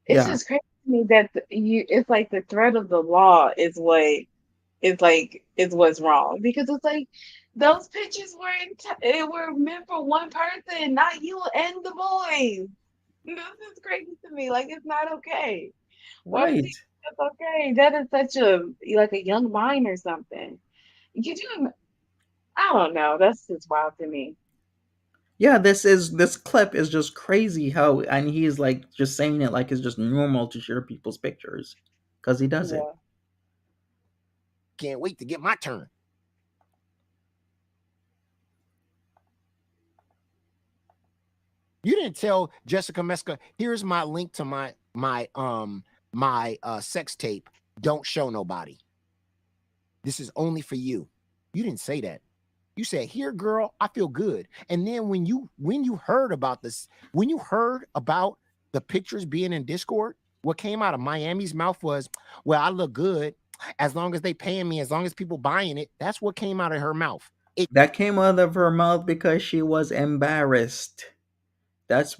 it's yeah, just crazy to me that it's like the threat of the law is what is like is what's wrong, because it's like those pictures it were meant for one person, not you and the boys. This is crazy to me. Like, it's not okay. Why does he right. think that's okay? That is such a like a young mind or something. Could you? I don't know. That's just wild to me. Yeah, this clip is just crazy how, and he's like just saying it like it's just normal to share people's pictures because he does it. Yeah. can't wait to get my turn. You didn't tell Jessica Messica, here's my link to my sex tape. Don't show nobody. This is only for you. You didn't say that. You said, here, girl, I feel good. And then when you heard about this, when you heard about the pictures being in Discord, what came out of Miami's mouth was, well, I look good as long as they paying me, as long as people buying it. That's what came out of her mouth. That came out of her mouth because she was embarrassed. That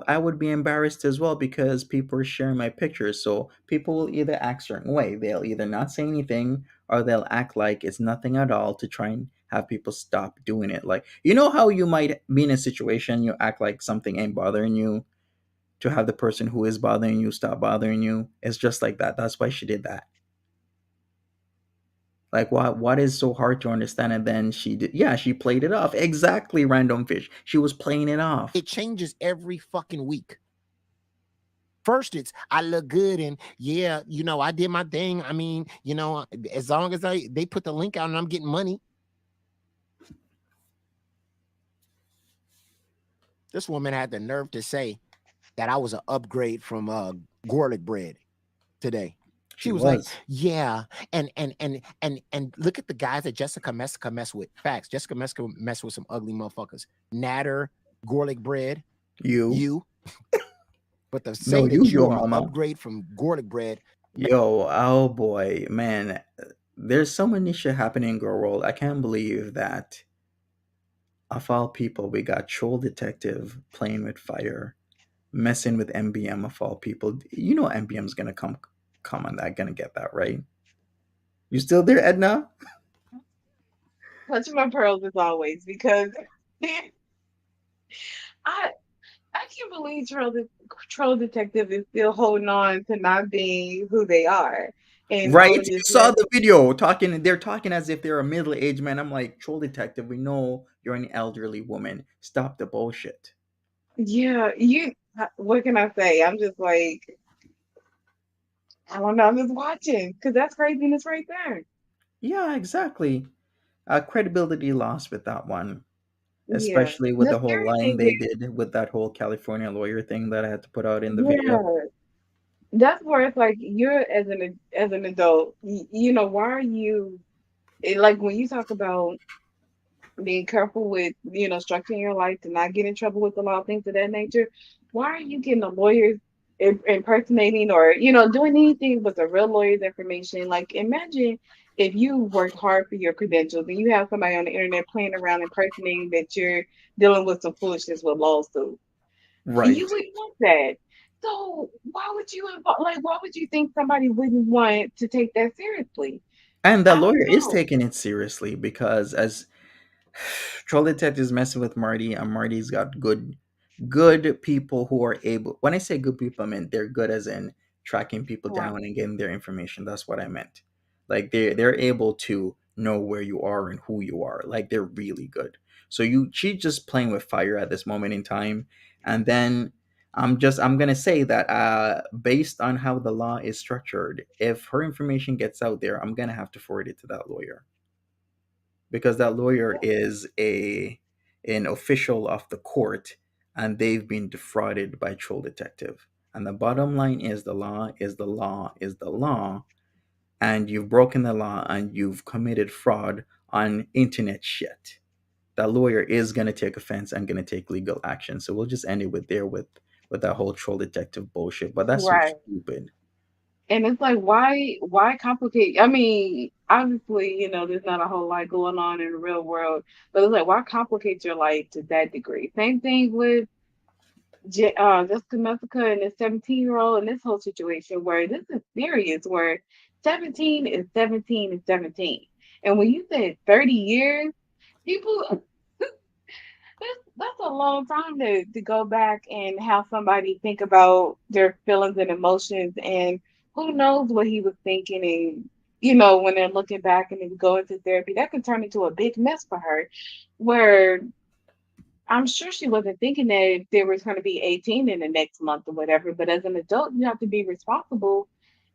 I would be embarrassed as well because people are sharing my pictures. So people will either act a certain way. They'll either not say anything or they'll act like it's nothing at all to try and have people stop doing it. Like, you know how you might be in a situation, you act like something ain't bothering you to have the person who is bothering you stop bothering you. It's just like that. That's why she did that. Like, what is so hard to understand? And then she did, yeah, she played it off. Exactly, random fish. She was playing it off. It changes every fucking week. First, it's I look good, and yeah, I did my thing. I mean, as long as they put the link out and I'm getting money. This woman had the nerve to say that I was an upgrade from garlic bread today. She was like, yeah, and look at the guys that Jessica Messica mess with. Facts. Jessica Messica mess with some ugly motherfuckers. Natter, garlic bread, you. But to say No, that you your are an mama. upgrade from garlic bread. Yo, oh boy, man. There's so many shit happening in girl world. I can't believe that Of all people, we got Troll Detective playing with fire, messing with MBM of all people. You know MBM's gonna come on that, gonna get that right. You still there, Edna? Clutching my pearls as always because I I can't believe Troll Detective is still holding on to not being who they are and Right? all of You this saw mess. the video talking. They're talking as if they're a middle-aged man. I'm like, Troll Detective, we know you're an elderly woman. Stop the bullshit. Yeah, what can I say? I'm just like, I don't know, I'm just watching because that's craziness right there. Yeah, exactly. Credibility lost with that one, Yeah. especially with The the whole scary lying thing they is, did with that whole California lawyer thing that I had to put out in the video. yeah, that's where it's like you're as an adult, you know, why are you like when you talk about being careful with, you know, structuring your life to not get in trouble with the law, things of that nature. Why are you getting a lawyer's impersonating or, you know, doing anything with a real lawyer's information? Like, imagine if you worked hard for your credentials and you have somebody on the internet playing around impersonating that you're dealing with some foolishness with lawsuits. You Right. wouldn't want that. So why would you think somebody wouldn't want to take that seriously? And the I lawyer don't is know. taking it seriously because as Troll Detective is messing with Marty, and Marty's got good people who are able. When I say good people, I mean they're good as in tracking people Right. down and getting their information. That's what I meant. Like they're able to know where you are and who you are. Like they're really good. So she's just playing with fire at this moment in time, and then I'm gonna say that based on how the law is structured, if her information gets out there, I'm gonna have to forward it to that lawyer because that lawyer is a an official of the court and they've been defrauded by Troll Detective. And the bottom line is the law is the law is the law, and you've broken the law and you've committed fraud on internet shit. That lawyer is gonna take offense and gonna take legal action. So we'll just end it with there with that whole Troll Detective bullshit. But that's so Right. stupid. And it's like, why complicate? I mean, obviously, you know, there's not a whole lot going on in the real world, but it's like, why complicate your life to that degree? Same thing with Jessica Messica and this 17-year-old in this whole situation, where this is serious, where 17 is 17 is 17. And when you said 30 years, people that's a long time to go back and have somebody think about their feelings and emotions and who knows what he was thinking and you know when they're looking back and then go into therapy that could turn into a big mess for her where I'm sure she wasn't thinking that if there was going to be 18 in the next month or whatever, but as an adult you have to be responsible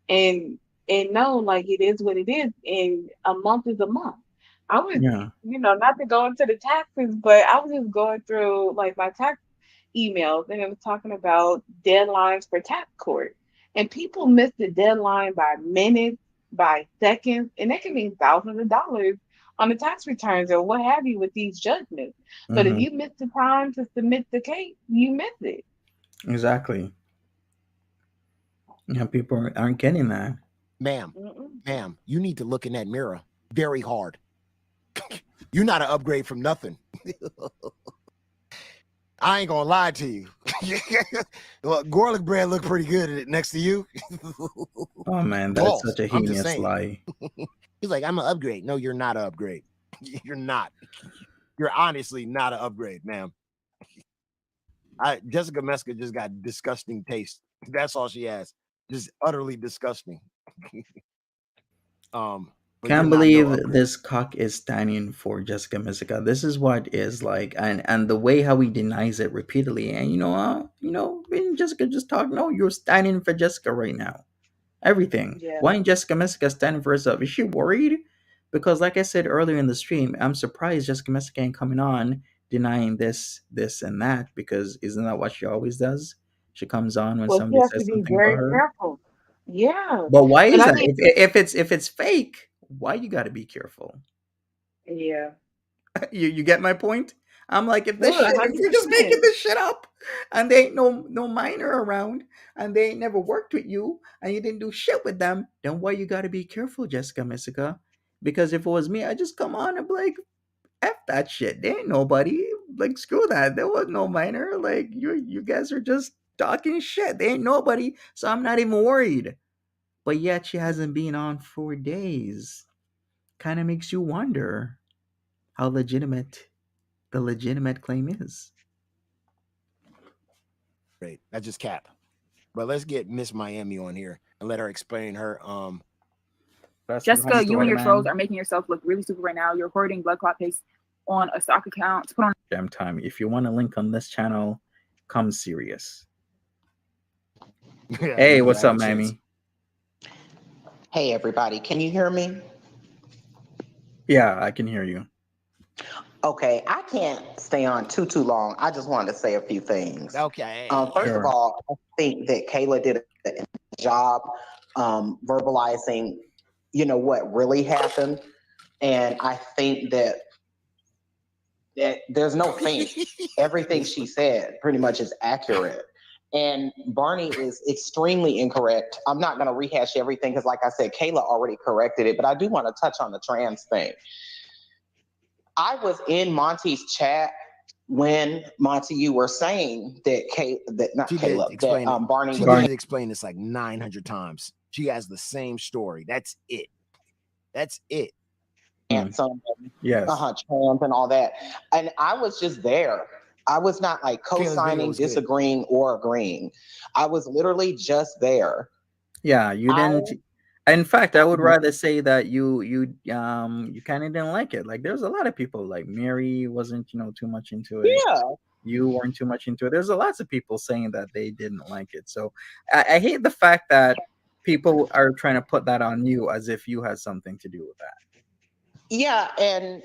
and know like it is what it is and a month is a month. I was, Yeah. you know, not to go into the taxes, but I was just going through like my tax emails and it was talking about deadlines for tax court. And people miss the deadline by minutes, by seconds, and that can mean thousands of dollars on the tax returns or what have you with these judgments. But if Hmm. you miss the time to submit the case, you miss it. Exactly. Yeah, people aren't getting that. Ma'am, Mm-mm. ma'am, you need to look in that mirror very hard. You're not an upgrade from nothing. I ain't gonna lie to you. Well, garlic bread look pretty good next to you. Oh man, that's Boss, such a I'm just heinous saying. lie. He's like, I'm an upgrade. No, you're not an upgrade. You're not. You're honestly not an upgrade, ma'am. Jessica Meska just got disgusting taste. That's all she has. Just utterly disgusting. But you're Can't not no believe upgrade. this cock is standing for Jessica Messica. This is what is like, and the way how he denies it repeatedly. And when Jessica just talk, no, you're standing for Jessica right now. Everything. Yeah. Why ain't Jessica Messica standing for herself? Is she worried? Because, like I said earlier in the stream, I'm surprised Jessica Messica ain't coming on denying this, and that. Because isn't that what she always does? She comes on when Well, she somebody has to says be something about very her. careful. Yeah. But why And is I that? think, If it's fake, why you got to be careful? yeah. You get my point? I'm like, if this Well, shit, if you're just 100%. making this shit up, and they ain't no minor around, and they ain't never worked with you, and you didn't do shit with them, then why you got to be careful, Jessica Messica? Because if it was me, I just come on and be like, F that shit. There ain't nobody. Like screw that. There was no minor. Like you guys are just talking shit. There ain't nobody. So I'm not even worried. But yet she hasn't been on for days. Kind of makes you wonder how legitimate the legitimate claim is. Great. That's just cap. But let's get Miss Miami on here and let her explain her Jessica, you and your trolls are making yourself look really stupid right now. You're hoarding blood clot paste on a stock account to put on Damn time. If you want a link on this channel, come serious. Hey, what's up, Miami? Hey, everybody. Can you hear me? Yeah, I can hear you. Okay, I can't stay on too long. I just wanted to say a few things. Okay. First of all, I think that Kayla did a job verbalizing, what really happened. And I think that there's no thing. Everything she said pretty much is accurate. And Barney is extremely incorrect. I'm not going to rehash everything because, like I said, Kayla already corrected it. But I do want to touch on the trans thing. I was in Monty's chat when Monty, you were saying that Barney. She did explain this like 900 times. She has the same story. That's it. Handsome, yes, trans and all that. And I was just there. I was not like co-signing, disagreeing, or agreeing. I was literally just there. Yeah, you didn't. In fact, I would rather say that you kind of didn't like it. Like, there's a lot of people like Mary wasn't too much into it. Yeah, you weren't too much into it. There's a lots of people saying that they didn't like it. So I hate the fact that people are trying to put that on you as if you had something to do with that. Yeah, and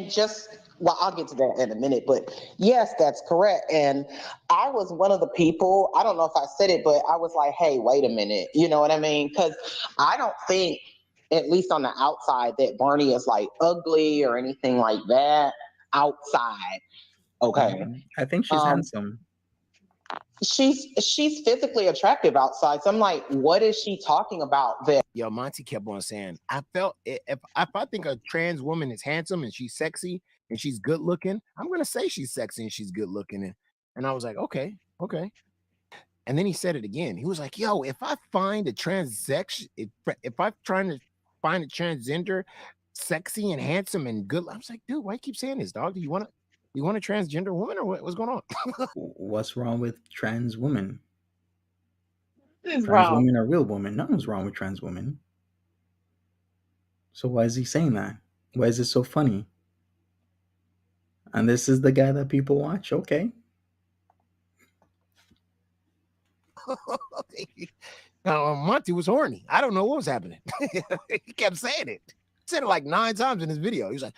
just I'll get to that in a minute, but yes, that's correct. And I was one of the people, I don't know if I said it, but I was like, hey, wait a minute. You know what I mean? Because I don't think, at least on the outside, that Barney is like ugly or anything like that outside. Okay. I think she's handsome. She's physically attractive outside. So I'm like, what is she talking about there? Yo, Monty kept on saying, I felt if I think a trans woman is handsome and she's sexy and she's good looking, I'm gonna say she's sexy and she's good looking. And I was like, okay. And then he said it again. He was like, yo, if I find a transex, if I'm trying to find a transgender sexy and handsome and good, I was like, dude, why you keep saying this, dog? Do you want a transgender woman or what's going on? What's wrong with trans women? Trans women are real women. Nothing's wrong with trans women. So why is he saying that? Why is it so funny? And this is the guy that people watch. Okay. Monty was horny. I don't know what was happening. He kept saying it. He said it like 9 times in his video. He was like,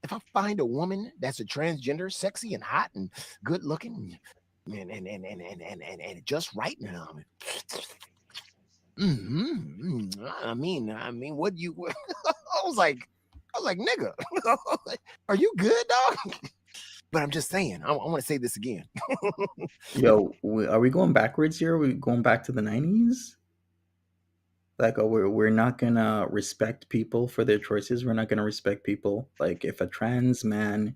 if I find a woman that's a transgender, sexy and hot and good looking, and just right now, I mean, what you? I was like, nigga, are you good, dog? But I'm just saying, I want to say this again. Yo, are we going backwards here? Are we going back to the 90s? Like, we're not gonna respect people for their choices. We're not gonna respect people. Like, if a trans man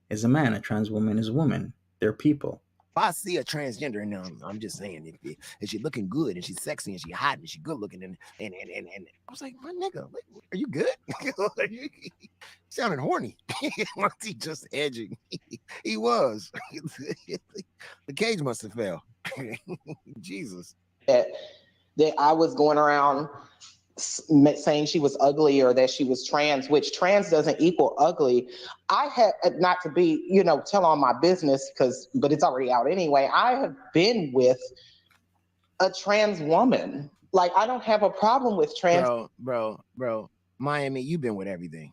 is a man, a trans woman is a woman. They're people. If I see a transgender, and I'm just saying, if she's looking good and she's sexy and she's hot and she's good looking, and I was like, my nigga, are you good? You sounded horny. Monty just edging. He was. The cage must have fell. Jesus. That I was going around saying she was ugly or that she was trans, which trans doesn't equal ugly. I had, not to be, tell on my business but it's already out anyway. I have been with a trans woman. Like, I don't have a problem with trans. Bro, Miami, you've been with everything.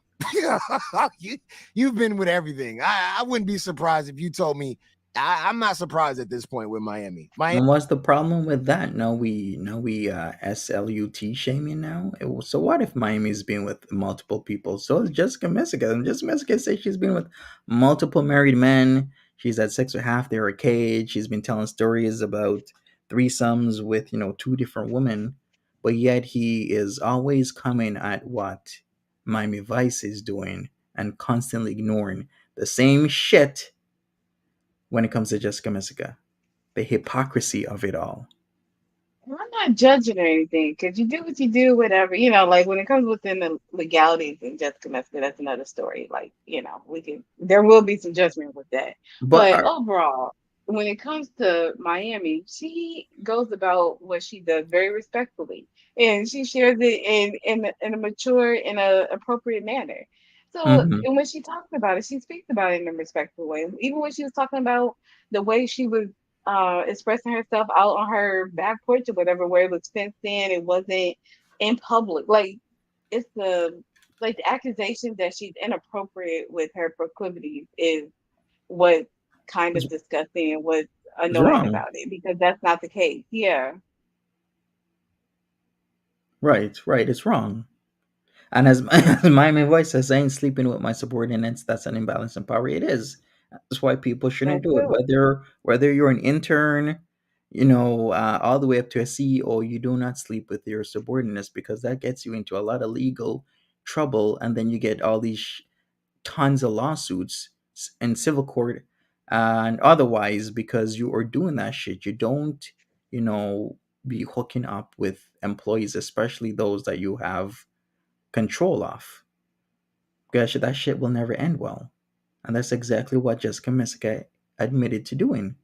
You've been with everything. I wouldn't be surprised if you told me. I'm not surprised at this point with Miami. And what's the problem with that? No, we SLUT shaming now. So what if Miami's been with multiple people? So is Jessica Messica. And Jessica Messica says she's been with multiple married men. She's had sex with half their cage. She's been telling stories about threesomes with 2 different women. But yet he is always coming at what? Miami Vice is doing and constantly ignoring the same shit when it comes to Jessica Messica. The hypocrisy of it all. I'm not judging or anything because you do what you do, whatever. Like when it comes within the legalities and Jessica Metzger, that's another story. Like, there will be some judgment with that. But But overall, when it comes to Miami, she goes about what she does very respectfully, and she shares it in a mature, in a appropriate manner. So, mhm, and when she talks about it, she speaks about it in a respectful way. Even when she was talking about the way she was expressing herself out on her back porch or whatever, where it was fenced in, it wasn't in public. Like it's the accusation that she's inappropriate with her proclivities is what kind it's, of disgusting and what's it's annoying wrong. about it because that's not the case. Yeah. Right, right. It's wrong. And as, as Miami Vice says, I ain't sleeping with my subordinates. That's an imbalance in power. It is. That's why people shouldn't That's do it. true. Whether you're an intern, all the way up to a CEO, you do not sleep with your subordinates because that gets you into a lot of legal trouble, and then you get all these tons of lawsuits in civil court and otherwise because you are doing that shit. You don't, you know, be hooking up with employees, especially those that you have control of. Because that shit will never end well. And that's exactly what Jessica Messica admitted to doing.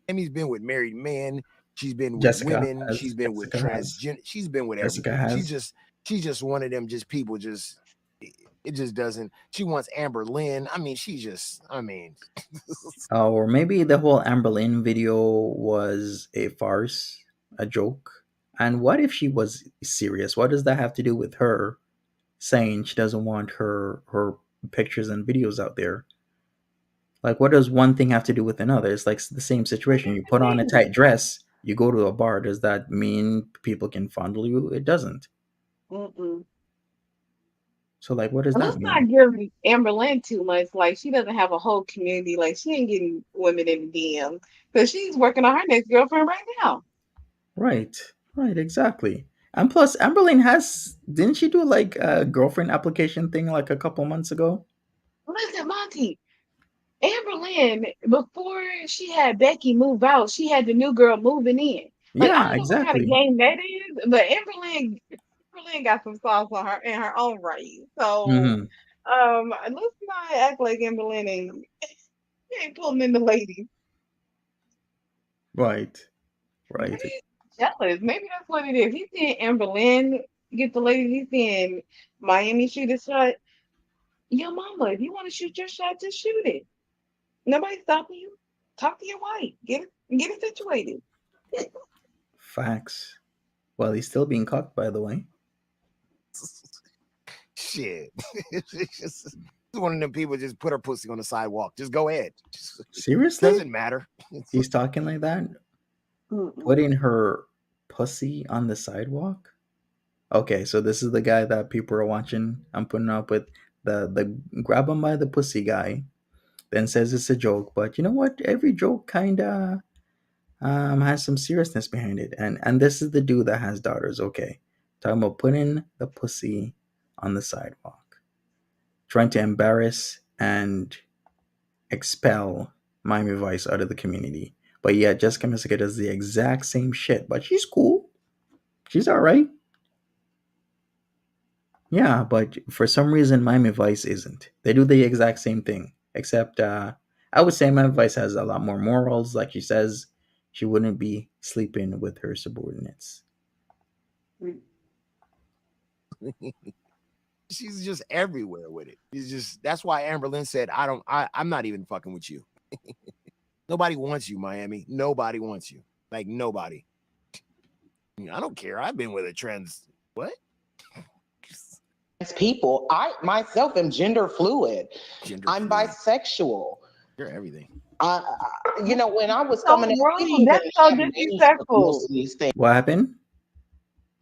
Emmy's been with married men. She's been with Jessica women. has. She's been with Jessica has. transgender. She's been with Jessica everything. has. She's just one of them. Just people. Just it just doesn't. She wants Amber Lynn. I mean, she just. I mean, Or maybe the whole Amber Lynn video was a farce, a joke. And what if she was serious? What does that have to do with her saying she doesn't want her pictures and videos out there? Like, what does one thing have to do with another? It's like the same situation. You put on a tight dress, you go to a bar. Does that mean people can fondle you? It doesn't. Mm-mm. So, like, what does And that let's not mean? give Amber Lynn too much. Like she doesn't have a whole community. Like she ain't getting women in the DM because she's working on her next girlfriend right now. Right, right, exactly. And plus, Amberlynn has didn't she do like a girlfriend application thing like a couple months ago? Listen, Monty, Amber Lynn, before she had Becky move out, she had the new girl moving in. Like I Yeah, don't know what kind of exactly. game that is, but Amber Lynn got some sauce on her in her own right. So Hmm. let's not act like Amber Lynn ain't pulling in the ladies. Right, Maybe right. he's jealous. Maybe that's what it is. He's seeing Amber Lynn get the ladies. He's seeing Miami shoot a shot. Yo, mama, if you want to shoot your shot, just shoot it. Nobody's stopping you. Talk to your wife. Get it situated. Facts. Well, he's still being cocked, by the way. shit. It's just one of them people just put her pussy on the sidewalk. Just go ahead. Seriously? Doesn't matter. He's talking like that? Mm-mm. Putting her pussy on the sidewalk? Okay, so this is the guy that people are watching. I'm putting up with the grab him by the pussy guy. Then says it's a joke, but you know what? Every joke kinda has some seriousness behind it. And this is the dude that has daughters. Okay, talking about putting the pussy on the sidewalk, trying to embarrass and expel Miami Vice out of the community. But yeah, Jessica Messica does the exact same shit, but she's cool. She's all right. Yeah, but for some reason, Miami Vice isn't. They do the exact same thing, except I would say Miami Vice has a lot more morals. Like she says, she wouldn't be sleeping with her subordinates. She's just everywhere with it. It's just that's why Amber Lynn said, I'm not even fucking with you. Nobody wants you, Miami. Nobody wants you. Like nobody. I don't care. I've been with a trans what? People, I myself am gender fluid. Gender I'm fluid. bisexual. You're everything. When I was So coming in, we didn't rude. even That's so have names for most disrespectful. of these things. What happened?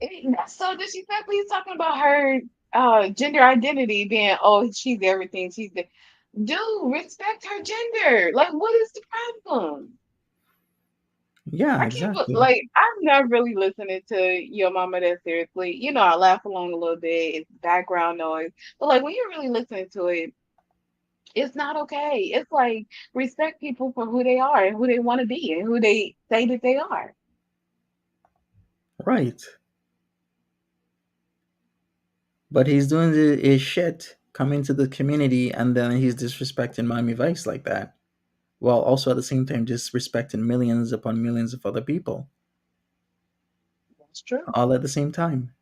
That's so disrespectful. He's talking about her gender identity being, oh, she's everything. Dude, respect her gender. Like, what is the problem? Yeah, I can't exactly. like I'm not really listening to your mama that seriously. You know, I laugh along a little bit, it's background noise. But like when you're really listening to it, it's not okay. It's like respect people for who they are and who they want to be and who they say that they are. Right. But he's doing his shit, coming to the community, and then he's disrespecting Miami Vice like that, while also at the same time disrespecting millions upon millions of other people, That's true. all at the same time.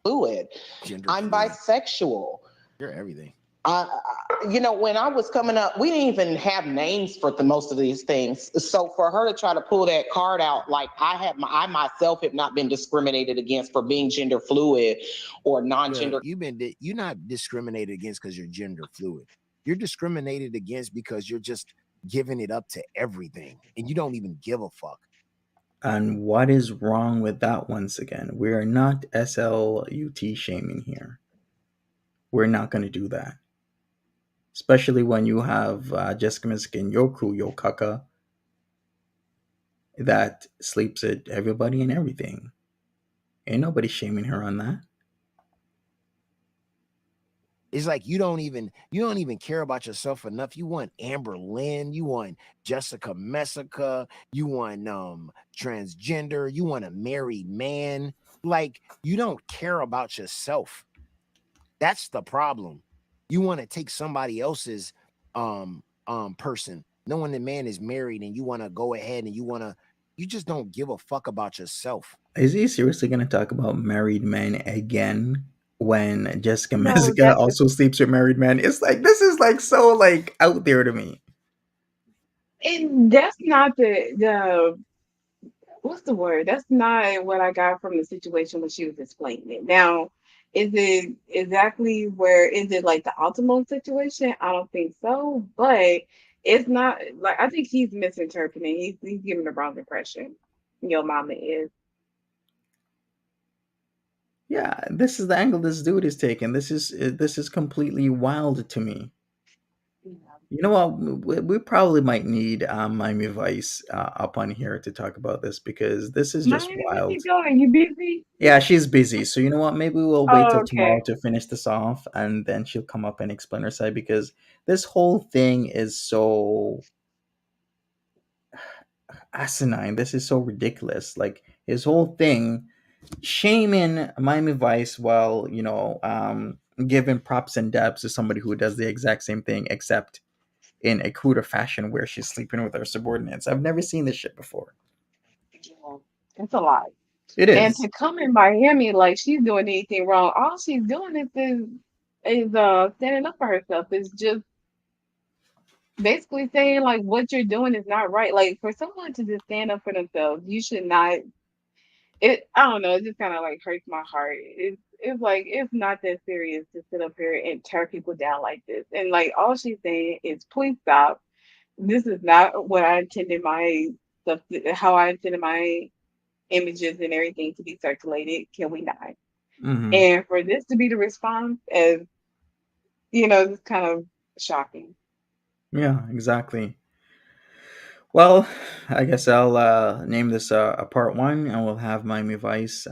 Fluid. Gender I'm fluid. bisexual. You're everything. When I was coming up, we didn't even have names for most of these things. So for her to try to pull that card out, like I myself have not been discriminated against for being gender fluid or non-gender. You're not discriminated against because you're gender fluid. You're discriminated against because you're just giving it up to everything, and you don't even give a fuck. And what is wrong with that once again? We're not SLUT shaming here. We're not going to do that. Especially when you have Jessica Miskin, your crew, your kaka, that sleeps at everybody and everything. Ain't nobody shaming her on that. It's like you don't even care about yourself enough. You want Amber Lynn, you want Jessica Messica, you want transgender, you want a married man. Like you don't care about yourself. That's the problem. You want to take somebody else's person, knowing the man is married, and you want to go ahead and you just don't give a fuck about yourself. Is he seriously going to talk about married men again when Jessica No, Messica also sleeps with married men? It's like this is like so like out there to me. and that's not the what's the word? That's not what I got from the situation when she was explaining it. Now, is it exactly where is it like the optimal situation? I don't think so, but it's not like I think he's misinterpreting. He's giving the wrong impression. Your mama is. Yeah, this is the angle this dude is taking. This is completely wild to me. You know what? We probably might need Miami Vice up on here to talk about this because this is just Miami, what you wild. doing? You busy? Yeah, she's busy. So you know what? Maybe we'll wait Oh, till tomorrow okay. to finish this off, and then she'll come up and explain her side because this whole thing is so asinine. This is so ridiculous. Like his whole thing, shaming Miami Vice while giving props and dabs to somebody who does the exact same thing, except in a cruder fashion where she's sleeping with her subordinates. I've never seen this shit before. Yeah, it's a lot. It And is. to come in Miami like she's doing anything wrong, all she's doing is standing up for herself. It's just basically saying like what you're doing is not right. Like for someone to just stand up for themselves, you should not. It I don't know. It just kind of like hurts my heart. It's like it's not that serious to sit up here and tear people down like this. And like all she's saying is, please stop. This is not what I intended my stuff. How I intended my images and everything to be circulated. Can we not? Hmm. And for this to be the response, as it's kind of shocking. Yeah, exactly. Well, I guess I'll name this a part one, and we'll have Miami Vice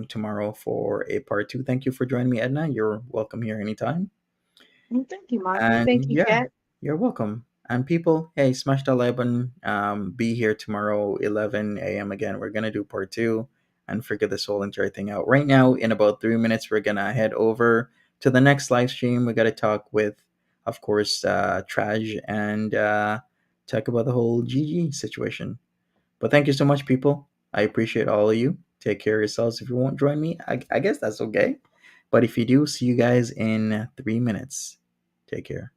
tomorrow for a part two. Thank you for joining me, Edna. You're welcome here anytime. Well, thank you, Monty. And Thank you, yeah, Kat. you're welcome. And people, hey, smash that like button. Be here tomorrow, 11 a.m. again. We're gonna do part two and figure this whole entire thing out. Right now, in about 3 minutes, we're gonna head over to the next live stream. We gotta talk with, of course, Traj and talk about the whole GG situation. But thank you so much, people. I appreciate all of you. Take care of yourselves. If you won't join me, I guess that's okay. But if you do, see you guys in 3 minutes. Take care.